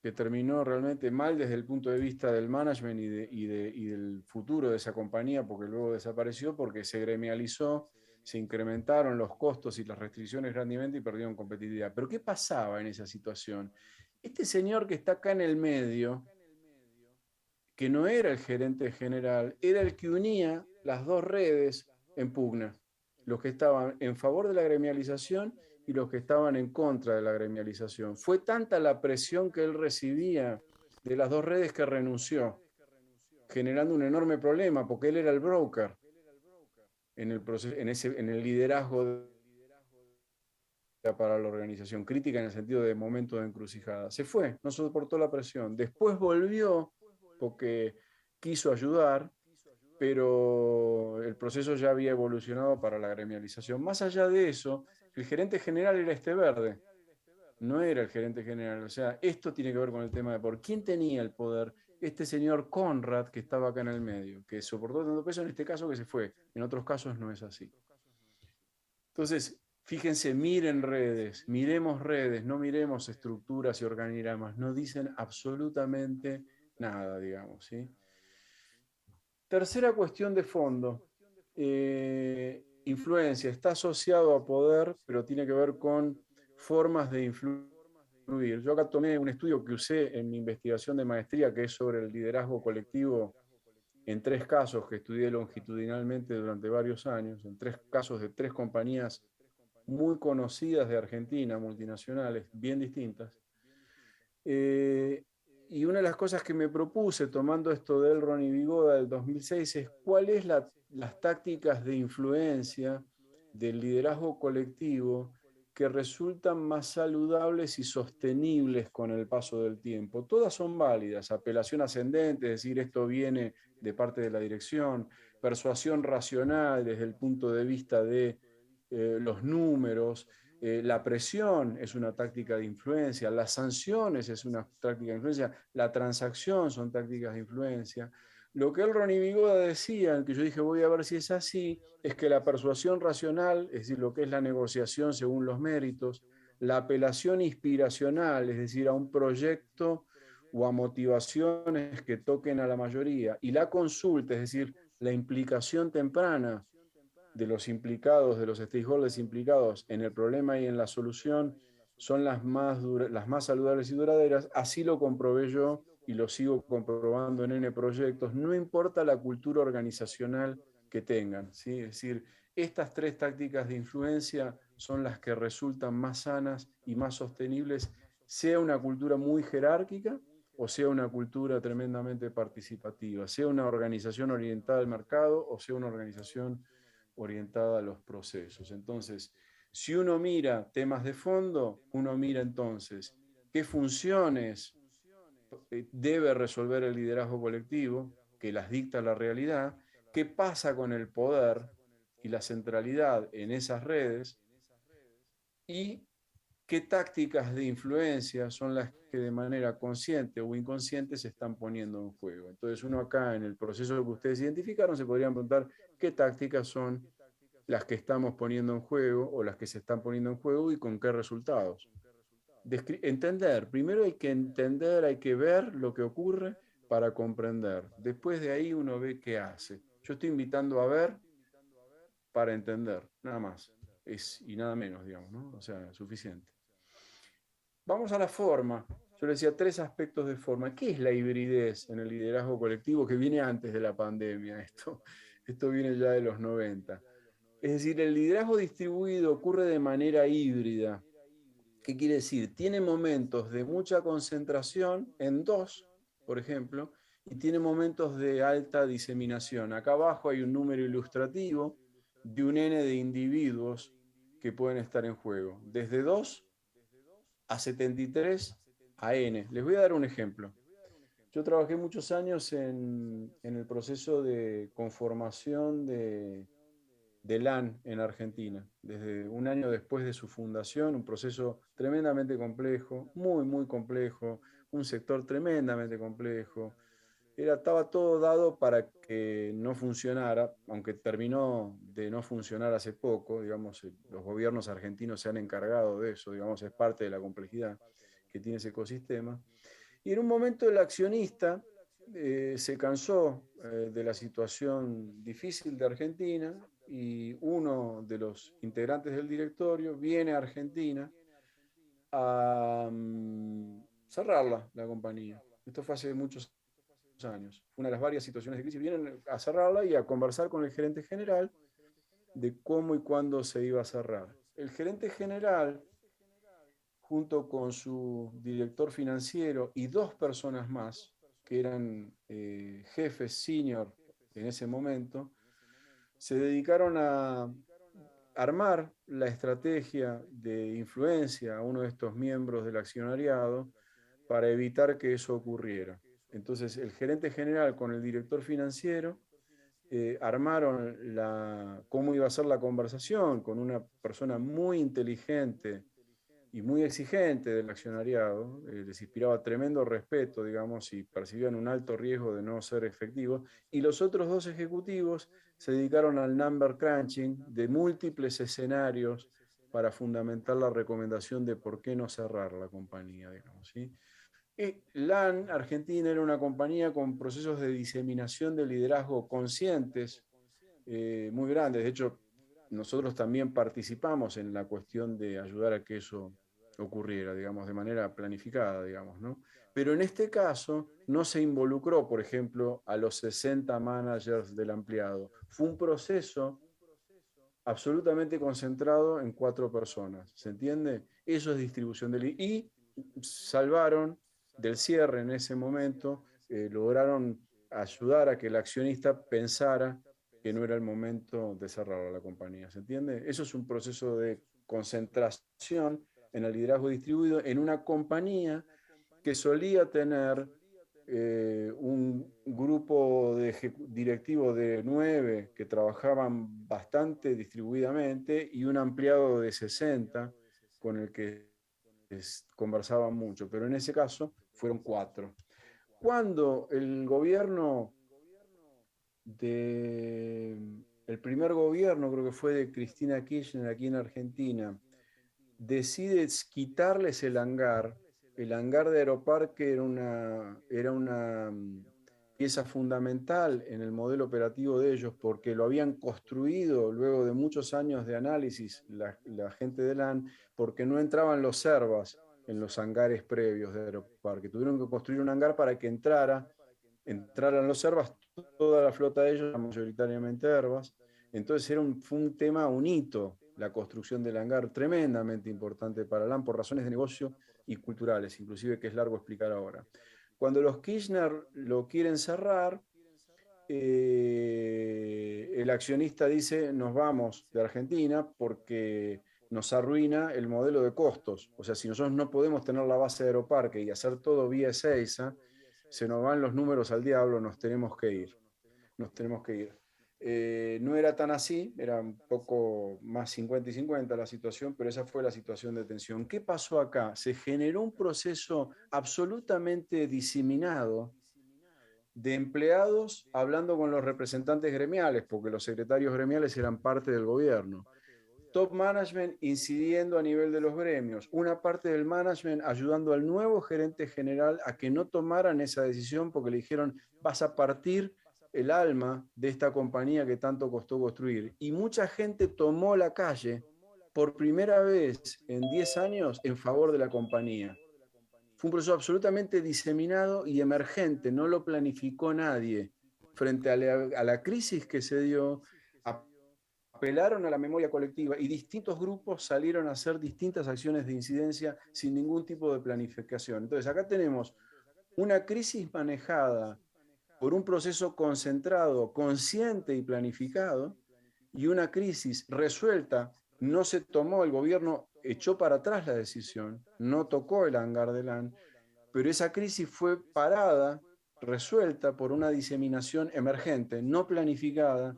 que terminó realmente mal desde el punto de vista del management y del futuro de esa compañía, porque luego desapareció, porque se gremializó, se incrementaron los costos y las restricciones grandemente y perdieron competitividad. Pero ¿qué pasaba en esa situación? Este señor que está acá en el medio, que no era el gerente general, era el que unía las dos redes en pugna, los que estaban en favor de la gremialización y los que estaban en contra de la gremialización. Fue tanta la presión que él recibía de las dos redes que renunció, generando un enorme problema, porque él era el broker en el, proceso, en el liderazgo para la organización, crítica en el sentido de momento de encrucijada. Se fue, no soportó la presión. Después volvió porque quiso ayudar, pero el proceso ya había evolucionado para la gremialización. Más allá de eso, el gerente general era este verde, no era el gerente general. O sea, esto tiene que ver con el tema de por quién tenía el poder. Este señor Conrad, que estaba acá en el medio, que soportó tanto peso, en este caso que se fue, en otros casos no es así. Entonces, fíjense, miren redes, miremos redes, no miremos estructuras y organigramas, no dicen absolutamente nada, digamos, ¿sí? Tercera cuestión de fondo, influencia, está asociado a poder, pero tiene que ver con formas de influir. Yo acá tomé un estudio que usé en mi investigación de maestría, que es sobre el liderazgo colectivo en 3 casos que estudié longitudinalmente durante varios años, en 3 casos de 3 compañías muy conocidas de Argentina, multinacionales, bien distintas. Y una de las cosas que me propuse tomando esto del Ronnie Vigoda del 2006 es cuáles las tácticas de influencia del liderazgo colectivo que resultan más saludables y sostenibles con el paso del tiempo. Todas son válidas, apelación ascendente, es decir, esto viene de parte de la dirección, persuasión racional desde el punto de vista de los números, la presión es una táctica de influencia, las sanciones es una táctica de influencia, la transacción son tácticas de influencia. Lo que el Ronnie Vigoda decía, que yo dije voy a ver si es así, es que la persuasión racional, es decir, lo que es la negociación según los méritos, la apelación inspiracional, es decir, a un proyecto o a motivaciones que toquen a la mayoría, y la consulta, es decir, la implicación temprana de los implicados, de los stakeholders implicados en el problema y en la solución, son las más saludables y duraderas. Así lo comprobé yo y lo sigo comprobando en N proyectos, no importa la cultura organizacional que tengan, ¿sí? Es decir, estas 3 tácticas de influencia son las que resultan más sanas y más sostenibles, sea una cultura muy jerárquica o sea una cultura tremendamente participativa, sea una organización orientada al mercado o sea una organización orientada a los procesos. Entonces, si uno mira temas de fondo, uno mira entonces qué funciones debe resolver el liderazgo colectivo, que las dicta la realidad, qué pasa con el poder y la centralidad en esas redes y qué tácticas de influencia son las que de manera consciente o inconsciente se están poniendo en juego. Entonces uno acá en el proceso que ustedes identificaron se podrían preguntar qué tácticas son las que estamos poniendo en juego o las que se están poniendo en juego y con qué resultados. Entender, primero hay que entender, hay que ver lo que ocurre para comprender. Después de ahí uno ve qué hace. Yo estoy invitando a ver para entender, nada más. Y nada menos, digamos, ¿no? O sea, suficiente. Vamos a la forma. Yo le decía 3 aspectos de forma. ¿Qué es la hibridez en el liderazgo colectivo que viene antes de la pandemia? Esto viene ya de los 90. Es decir, el liderazgo distribuido ocurre de manera híbrida. ¿Qué quiere decir? Tiene momentos de mucha concentración en 2, por ejemplo, y tiene momentos de alta diseminación. Acá abajo hay un número ilustrativo de un N de individuos que pueden estar en juego, desde 2 a 73 a N. Les voy a dar un ejemplo. Yo trabajé muchos años en el proceso de conformación de LAN en Argentina, desde un año después de su fundación, un proceso tremendamente complejo, muy, muy complejo, un sector tremendamente complejo. Estaba todo dado para que no funcionara, aunque terminó de no funcionar hace poco, digamos, los gobiernos argentinos se han encargado de eso, digamos, es parte de la complejidad que tiene ese ecosistema. Y en un momento el accionista se cansó de la situación difícil de Argentina y uno de los integrantes del directorio viene a Argentina a cerrarla, la compañía. Esto fue hace muchos años. Una de las varias situaciones de crisis, vienen a cerrarla y a conversar con el gerente general de cómo y cuándo se iba a cerrar. El gerente general, junto con su director financiero y 2 personas más, que eran jefes senior en ese momento, se dedicaron a armar la estrategia de influencia a uno de estos miembros del accionariado para evitar que eso ocurriera. Entonces, el gerente general con el director financiero armaron cómo iba a ser la conversación con una persona muy inteligente y muy exigente del accionariado, les inspiraba tremendo respeto, digamos, y percibían un alto riesgo de no ser efectivos, y los otros 2 ejecutivos se dedicaron al number crunching de múltiples escenarios para fundamentar la recomendación de por qué no cerrar la compañía, digamos, ¿sí? Y LAN Argentina era una compañía con procesos de diseminación de liderazgo conscientes muy grandes. De hecho, nosotros también participamos en la cuestión de ayudar a que eso ocurriera, digamos, de manera planificada, digamos, ¿no? Pero en este caso no se involucró, por ejemplo, a los 60 managers del ampliado. Fue un proceso absolutamente concentrado en 4 personas, ¿se entiende? Eso es distribución del... Y salvaron del cierre en ese momento, lograron ayudar a que el accionista pensara que no era el momento de cerrar a la compañía, ¿se entiende? Eso es un proceso de concentración en el liderazgo distribuido en una compañía que solía tener un grupo directivo de 9 que trabajaban bastante distribuidamente y un ampliado de 60 con el que conversaban mucho, pero en ese caso fueron 4. Cuando el gobierno el primer gobierno, creo que fue de Cristina Kirchner aquí en Argentina, decide quitarles el hangar de Aeroparque era una pieza fundamental en el modelo operativo de ellos porque lo habían construido luego de muchos años de análisis la gente de LAN, porque no entraban los Servas en los hangares previos de Aeroparque. Tuvieron que construir un hangar para que entraran los Servas, toda la flota de ellos, mayoritariamente Airbus. Entonces fue un tema, un hito, la construcción del hangar, tremendamente importante para LAN por razones de negocio y culturales, inclusive que es largo explicar ahora. Cuando los Kirchner lo quieren cerrar, el accionista dice, nos vamos de Argentina porque nos arruina el modelo de costos. O sea, si nosotros no podemos tener la base de Aeroparque y hacer todo vía Ezeiza, se nos van los números al diablo, nos tenemos que ir. No era tan así, era un poco más 50 y 50 la situación, pero esa fue la situación de tensión. ¿Qué pasó acá? Se generó un proceso absolutamente diseminado de empleados hablando con los representantes gremiales, porque los secretarios gremiales eran parte del gobierno. Top management incidiendo a nivel de los gremios, una parte del management ayudando al nuevo gerente general a que no tomaran esa decisión porque le dijeron, vas a partir el alma de esta compañía que tanto costó construir. Y mucha gente tomó la calle por primera vez en 10 años en favor de la compañía. Fue un proceso absolutamente diseminado y emergente, no lo planificó nadie. Frente a la crisis que se dio, apelaron a la memoria colectiva y distintos grupos salieron a hacer distintas acciones de incidencia sin ningún tipo de planificación. Entonces, acá tenemos una crisis manejada por un proceso concentrado, consciente y planificado, y una crisis resuelta. No se tomó, el gobierno echó para atrás la decisión, no tocó el hangar de LAN, pero esa crisis fue parada, resuelta por una diseminación emergente, no planificada,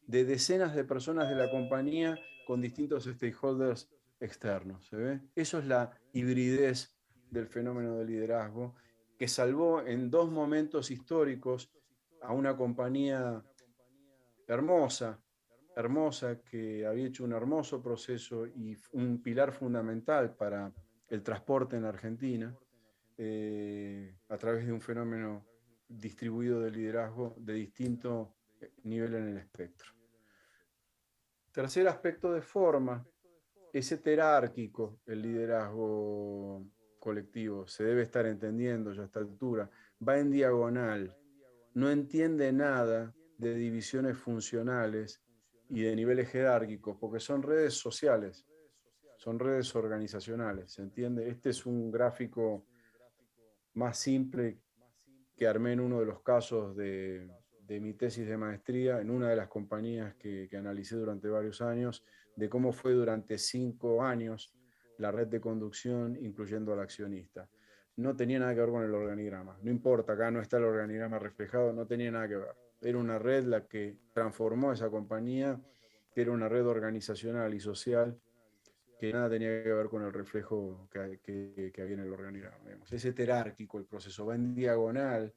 de decenas de personas de la compañía con distintos stakeholders externos. ¿Se ve? Eso es la hibridez del fenómeno de liderazgo, que salvó en dos momentos históricos a una compañía hermosa, hermosa, que había hecho un hermoso proceso y un pilar fundamental para el transporte en la Argentina, a través de un fenómeno distribuido de liderazgo de distinto nivel en el espectro. Tercer aspecto de forma, es heterárquico el liderazgo colectivo, se debe estar entendiendo ya a esta altura, va en diagonal, no entiende nada de divisiones funcionales y de niveles jerárquicos, porque son redes sociales, son redes organizacionales, ¿se entiende? Este es un gráfico más simple que armé en uno de los casos de mi tesis de maestría, en una de las compañías que analicé durante varios años, de cómo fue durante 5 años la red de conducción, incluyendo al accionista. No tenía nada que ver con el organigrama. No importa, acá no está el organigrama reflejado, no tenía nada que ver. Era una red la que transformó esa compañía, que era una red organizacional y social, que nada tenía que ver con el reflejo que había en el organigrama. Digamos. Es heterárquico el proceso, va en diagonal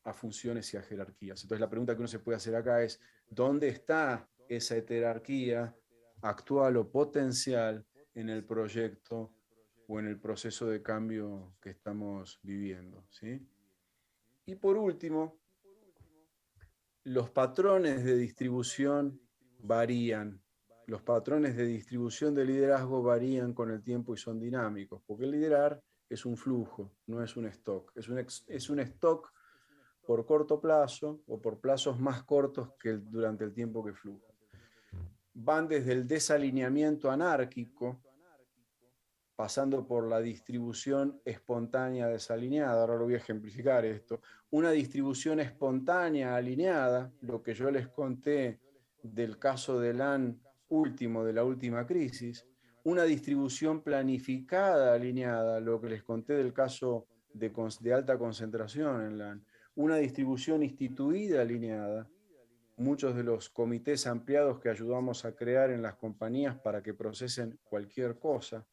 a funciones y a jerarquías. Entonces la pregunta que uno se puede hacer acá es, ¿dónde está esa heterarquía actual o potencial en el proyecto o en el proceso de cambio que estamos viviendo? ¿Sí? Y por último, los patrones de distribución varían. Los patrones de distribución de liderazgo varían con el tiempo y son dinámicos, porque el liderar es un flujo, no es un stock. Es un stock por corto plazo o por plazos más cortos que durante el tiempo que fluye. Van desde el desalineamiento anárquico, pasando por la distribución espontánea desalineada. Ahora lo voy a ejemplificar esto. Una distribución espontánea alineada, lo que yo les conté del caso de LAN último, de la última crisis. Una distribución planificada alineada, lo que les conté del caso de alta concentración en LAN. Una distribución instituida alineada, muchos de los comités ampliados que ayudamos a crear en las compañías para que procesen cualquier cosa,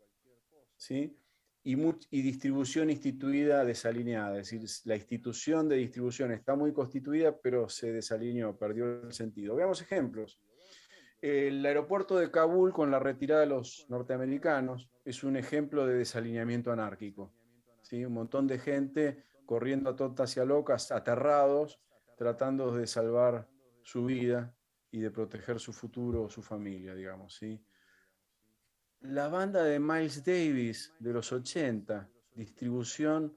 ¿sí? Y distribución instituida desalineada, es decir, la institución de distribución está muy constituida, pero se desalineó, perdió el sentido. Veamos ejemplos. El aeropuerto de Kabul, con la retirada de los norteamericanos, es un ejemplo de desalineamiento anárquico. ¿Sí? Un montón de gente corriendo a tontas y a locas, aterrados, tratando de salvar su vida y de proteger su futuro o su familia, digamos. ¿Sí? La banda de Miles Davis de los 80, distribución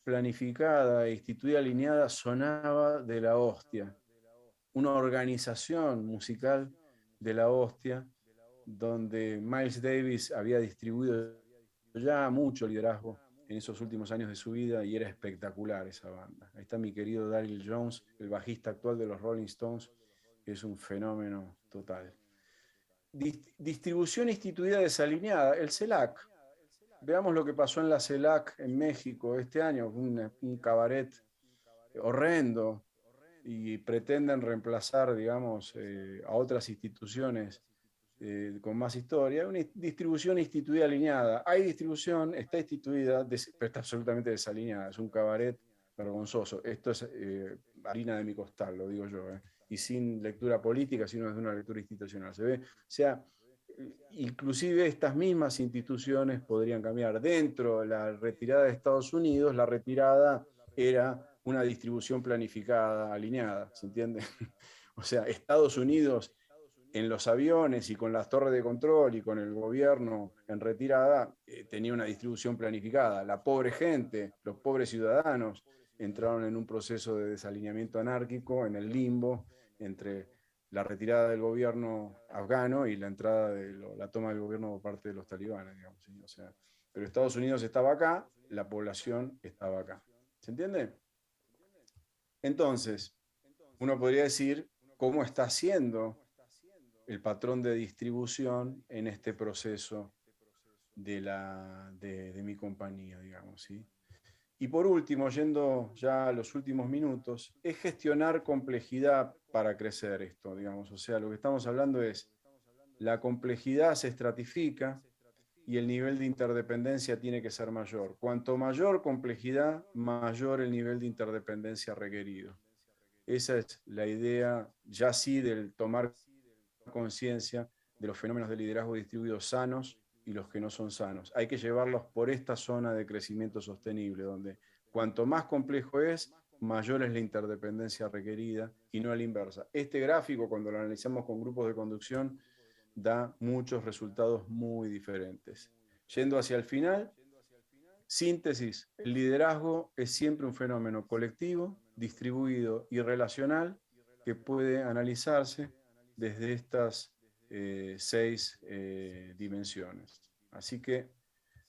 planificada e instituida alineada, sonaba de la hostia. Una organización musical de la hostia, donde Miles Davis había distribuido ya mucho liderazgo en esos últimos años de su vida y era espectacular esa banda. Ahí está mi querido Daryl Jones, el bajista actual de los Rolling Stones, que es un fenómeno total. Distribución instituida desalineada, el CELAC. Veamos lo que pasó en la CELAC en México este año, un cabaret horrendo, y pretenden reemplazar, digamos, a otras instituciones con más historia. Una distribución instituida alineada. Hay distribución, está instituida, pero está absolutamente desalineada. Es un cabaret vergonzoso. Esto es harina de mi costal, lo digo yo. Y sin lectura política, sino desde una lectura institucional. ¿Se ve? O sea, inclusive estas mismas instituciones podrían cambiar. Dentro de la retirada de Estados Unidos, la retirada era una distribución planificada, alineada, ¿se entiende? O sea, Estados Unidos en los aviones y con las torres de control y con el gobierno en retirada, tenía una distribución planificada. La pobre gente, los pobres ciudadanos, entraron en un proceso de desalineamiento anárquico, en el limbo, entre la retirada del gobierno afgano y la entrada de la toma del gobierno por parte de los talibanes, digamos. ¿Sí? O sea, pero Estados Unidos estaba acá, la población estaba acá. ¿Se entiende? Entonces, uno podría decir cómo está haciendo el patrón de distribución en este proceso de mi compañía, digamos, ¿sí? Y por último, yendo ya a los últimos minutos, es gestionar complejidad para crecer esto, digamos. O sea, lo que estamos hablando es, la complejidad se estratifica y el nivel de interdependencia tiene que ser mayor. Cuanto mayor complejidad, mayor el nivel de interdependencia requerido. Esa es la idea, ya sí, del tomar conciencia de los fenómenos de liderazgo distribuido sanos y los que no son sanos. Hay que llevarlos por esta zona de crecimiento sostenible, donde cuanto más complejo es, mayor es la interdependencia requerida y no a la inversa. Este gráfico, cuando lo analizamos con grupos de conducción, da muchos resultados muy diferentes. Yendo hacia el final, síntesis, el liderazgo es siempre un fenómeno colectivo, distribuido y relacional que puede analizarse desde estas 6 dimensiones. Así que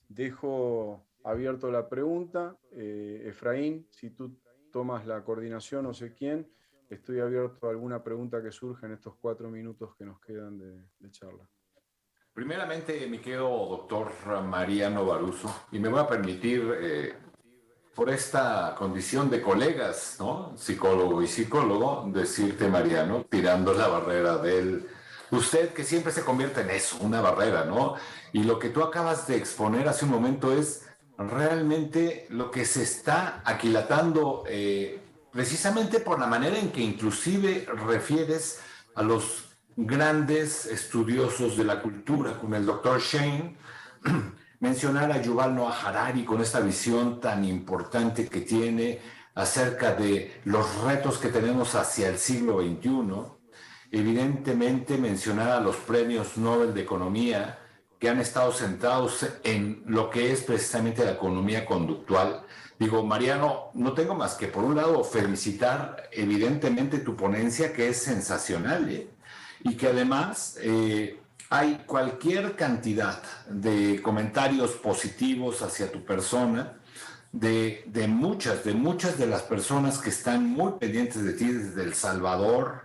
dejo abierto la pregunta. Efraín, si tú tomas la coordinación, no sé quién, estoy abierto a alguna pregunta que surja en estos 4 minutos que nos quedan de charla. Primeramente, mi querido doctor Mariano Baruso, y me voy a permitir, por esta condición de colegas, ¿no? Psicólogo y psicólogo, decirte, Mariano, tirando la barrera del usted, que siempre se convierte en eso, una barrera, ¿no? Y lo que tú acabas de exponer hace un momento es realmente lo que se está aquilatando, precisamente por la manera en que inclusive refieres a los grandes estudiosos de la cultura, como el doctor Shane, mencionar a Yuval Noah Harari con esta visión tan importante que tiene acerca de los retos que tenemos hacia el siglo XXI. Evidentemente mencionar a los premios Nobel de Economía que han estado centrados en lo que es precisamente la economía conductual. Digo, Mariano, no tengo más que por un lado felicitar evidentemente tu ponencia, que es sensacional, y que además hay cualquier cantidad de comentarios positivos hacia tu persona, de muchas de las personas que están muy pendientes de ti desde El Salvador,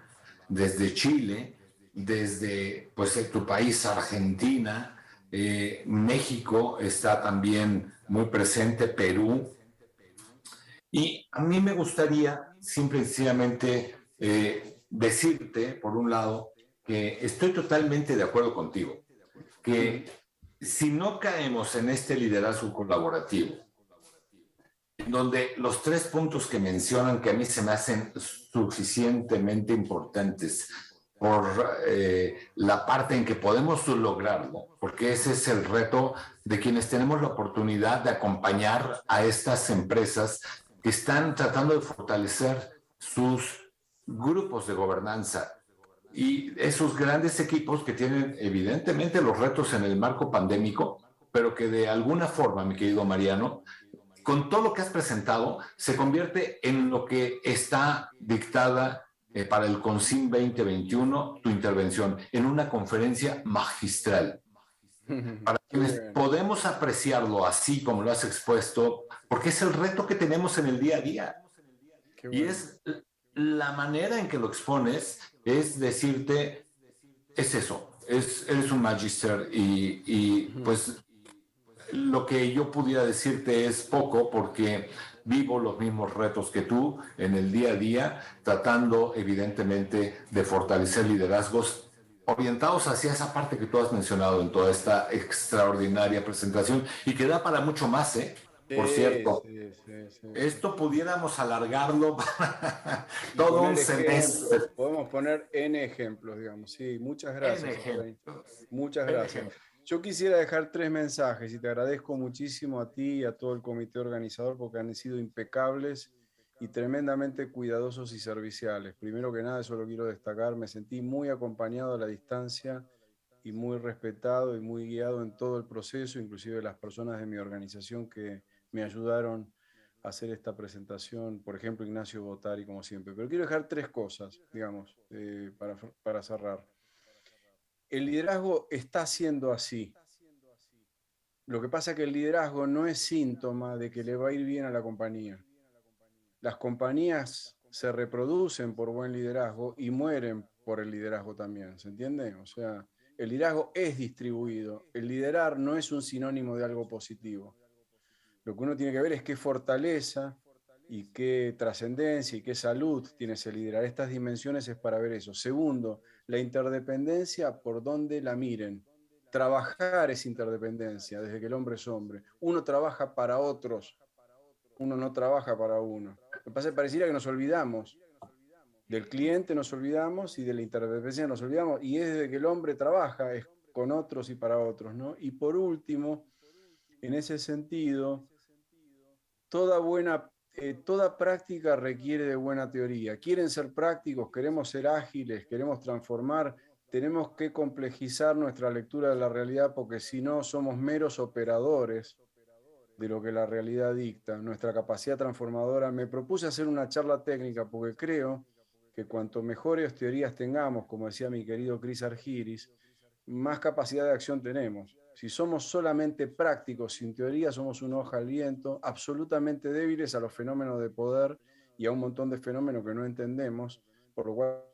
desde Chile, desde pues tu país, Argentina, México está también muy presente, Perú. Y a mí me gustaría simple y sencillamente decirte, por un lado, que estoy totalmente de acuerdo contigo, que si no caemos en este liderazgo colaborativo, donde los 3 puntos que mencionan, que a mí se me hacen suficientemente importantes por la parte en que podemos lograrlo, porque ese es el reto de quienes tenemos la oportunidad de acompañar a estas empresas que están tratando de fortalecer sus grupos de gobernanza y esos grandes equipos que tienen evidentemente los retos en el marco pandémico, pero que de alguna forma, mi querido Mariano, con todo lo que has presentado, se convierte en lo que está dictada para el CONCIN 2021, tu intervención, en una conferencia magistral. Para quienes Bueno. podemos apreciarlo así como lo has expuesto, porque es el reto que tenemos en el día a día. Y Bueno. es la manera en que lo expones, es decirte, es eso, eres un magister y pues lo que yo pudiera decirte es poco porque vivo los mismos retos que tú en el día a día, tratando evidentemente de fortalecer liderazgos orientados hacia esa parte que tú has mencionado en toda esta extraordinaria presentación y que da para mucho más, ¿eh? Por Sí, cierto, sí, sí, sí, sí. esto pudiéramos alargarlo para Y todo un poner semestre. ejemplos, podemos poner N ejemplos, digamos. Sí, muchas En gracias, Efraín. ejemplos, Muchas en gracias. ejemplos. Yo quisiera dejar 3 mensajes y te agradezco muchísimo a ti y a todo el comité organizador porque han sido impecables y tremendamente cuidadosos y serviciales. Primero que nada, eso lo quiero destacar, me sentí muy acompañado a la distancia y muy respetado y muy guiado en todo el proceso, inclusive las personas de mi organización que me ayudaron a hacer esta presentación, por ejemplo, Ignacio Botari, como siempre. Pero quiero dejar 3 cosas, digamos, para cerrar. El liderazgo está siendo así. Lo que pasa es que el liderazgo no es síntoma de que le va a ir bien a la compañía. Las compañías se reproducen por buen liderazgo y mueren por el liderazgo también, ¿se entiende? O sea, el liderazgo es distribuido, el liderar no es un sinónimo de algo positivo. Lo que uno tiene que ver es qué fortaleza y qué trascendencia y qué salud tiene ese liderar. Estas dimensiones es para ver eso. Segundo, la interdependencia por donde la miren. Trabajar es interdependencia, desde que el hombre es hombre. Uno trabaja para otros, uno no trabaja para uno. Lo que pasa es que pareciera que nos olvidamos. Del cliente nos olvidamos y de la interdependencia nos olvidamos. Y es desde que el hombre trabaja, es con otros y para otros, ¿no? Y por último, en ese sentido, toda práctica requiere de buena teoría. Quieren ser prácticos, queremos ser ágiles, queremos transformar, tenemos que complejizar nuestra lectura de la realidad porque si no somos meros operadores de lo que la realidad dicta, nuestra capacidad transformadora. Me propuse hacer una charla técnica porque creo que cuanto mejores teorías tengamos, como decía mi querido Chris Argyris, más capacidad de acción tenemos. Si somos solamente prácticos, sin teoría, somos una hoja al viento, absolutamente débiles a los fenómenos de poder y a un montón de fenómenos que no entendemos, por lo cual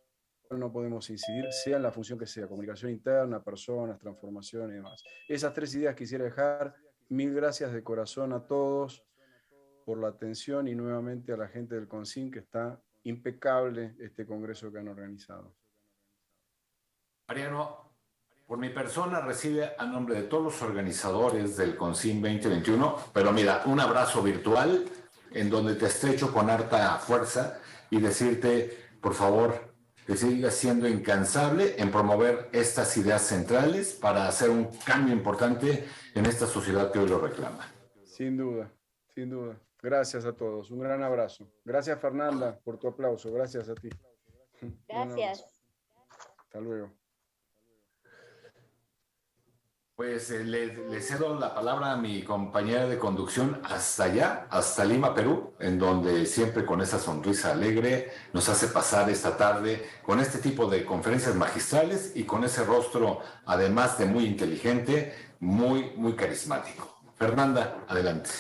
no podemos incidir, sea en la función que sea, comunicación interna, personas, transformación y demás. Esas 3 ideas quisiera dejar. Mil gracias de corazón a todos por la atención y nuevamente a la gente del CONSIN, que está impecable este congreso que han organizado. Mariano, por mi persona recibe a nombre de todos los organizadores del CONSIN 2021, pero mira, un abrazo virtual en donde te estrecho con harta fuerza y decirte, por favor, que sigas siendo incansable en promover estas ideas centrales para hacer un cambio importante en esta sociedad que hoy lo reclama. Sin duda, sin duda. Gracias a todos. Un gran abrazo. Gracias, Fernanda, por tu aplauso. Gracias a ti. Gracias. Hasta luego. Pues le cedo la palabra a mi compañera de conducción hasta allá, hasta Lima, Perú, en donde siempre con esa sonrisa alegre nos hace pasar esta tarde con este tipo de conferencias magistrales y con ese rostro, además de muy inteligente, muy carismático. Fernanda, adelante.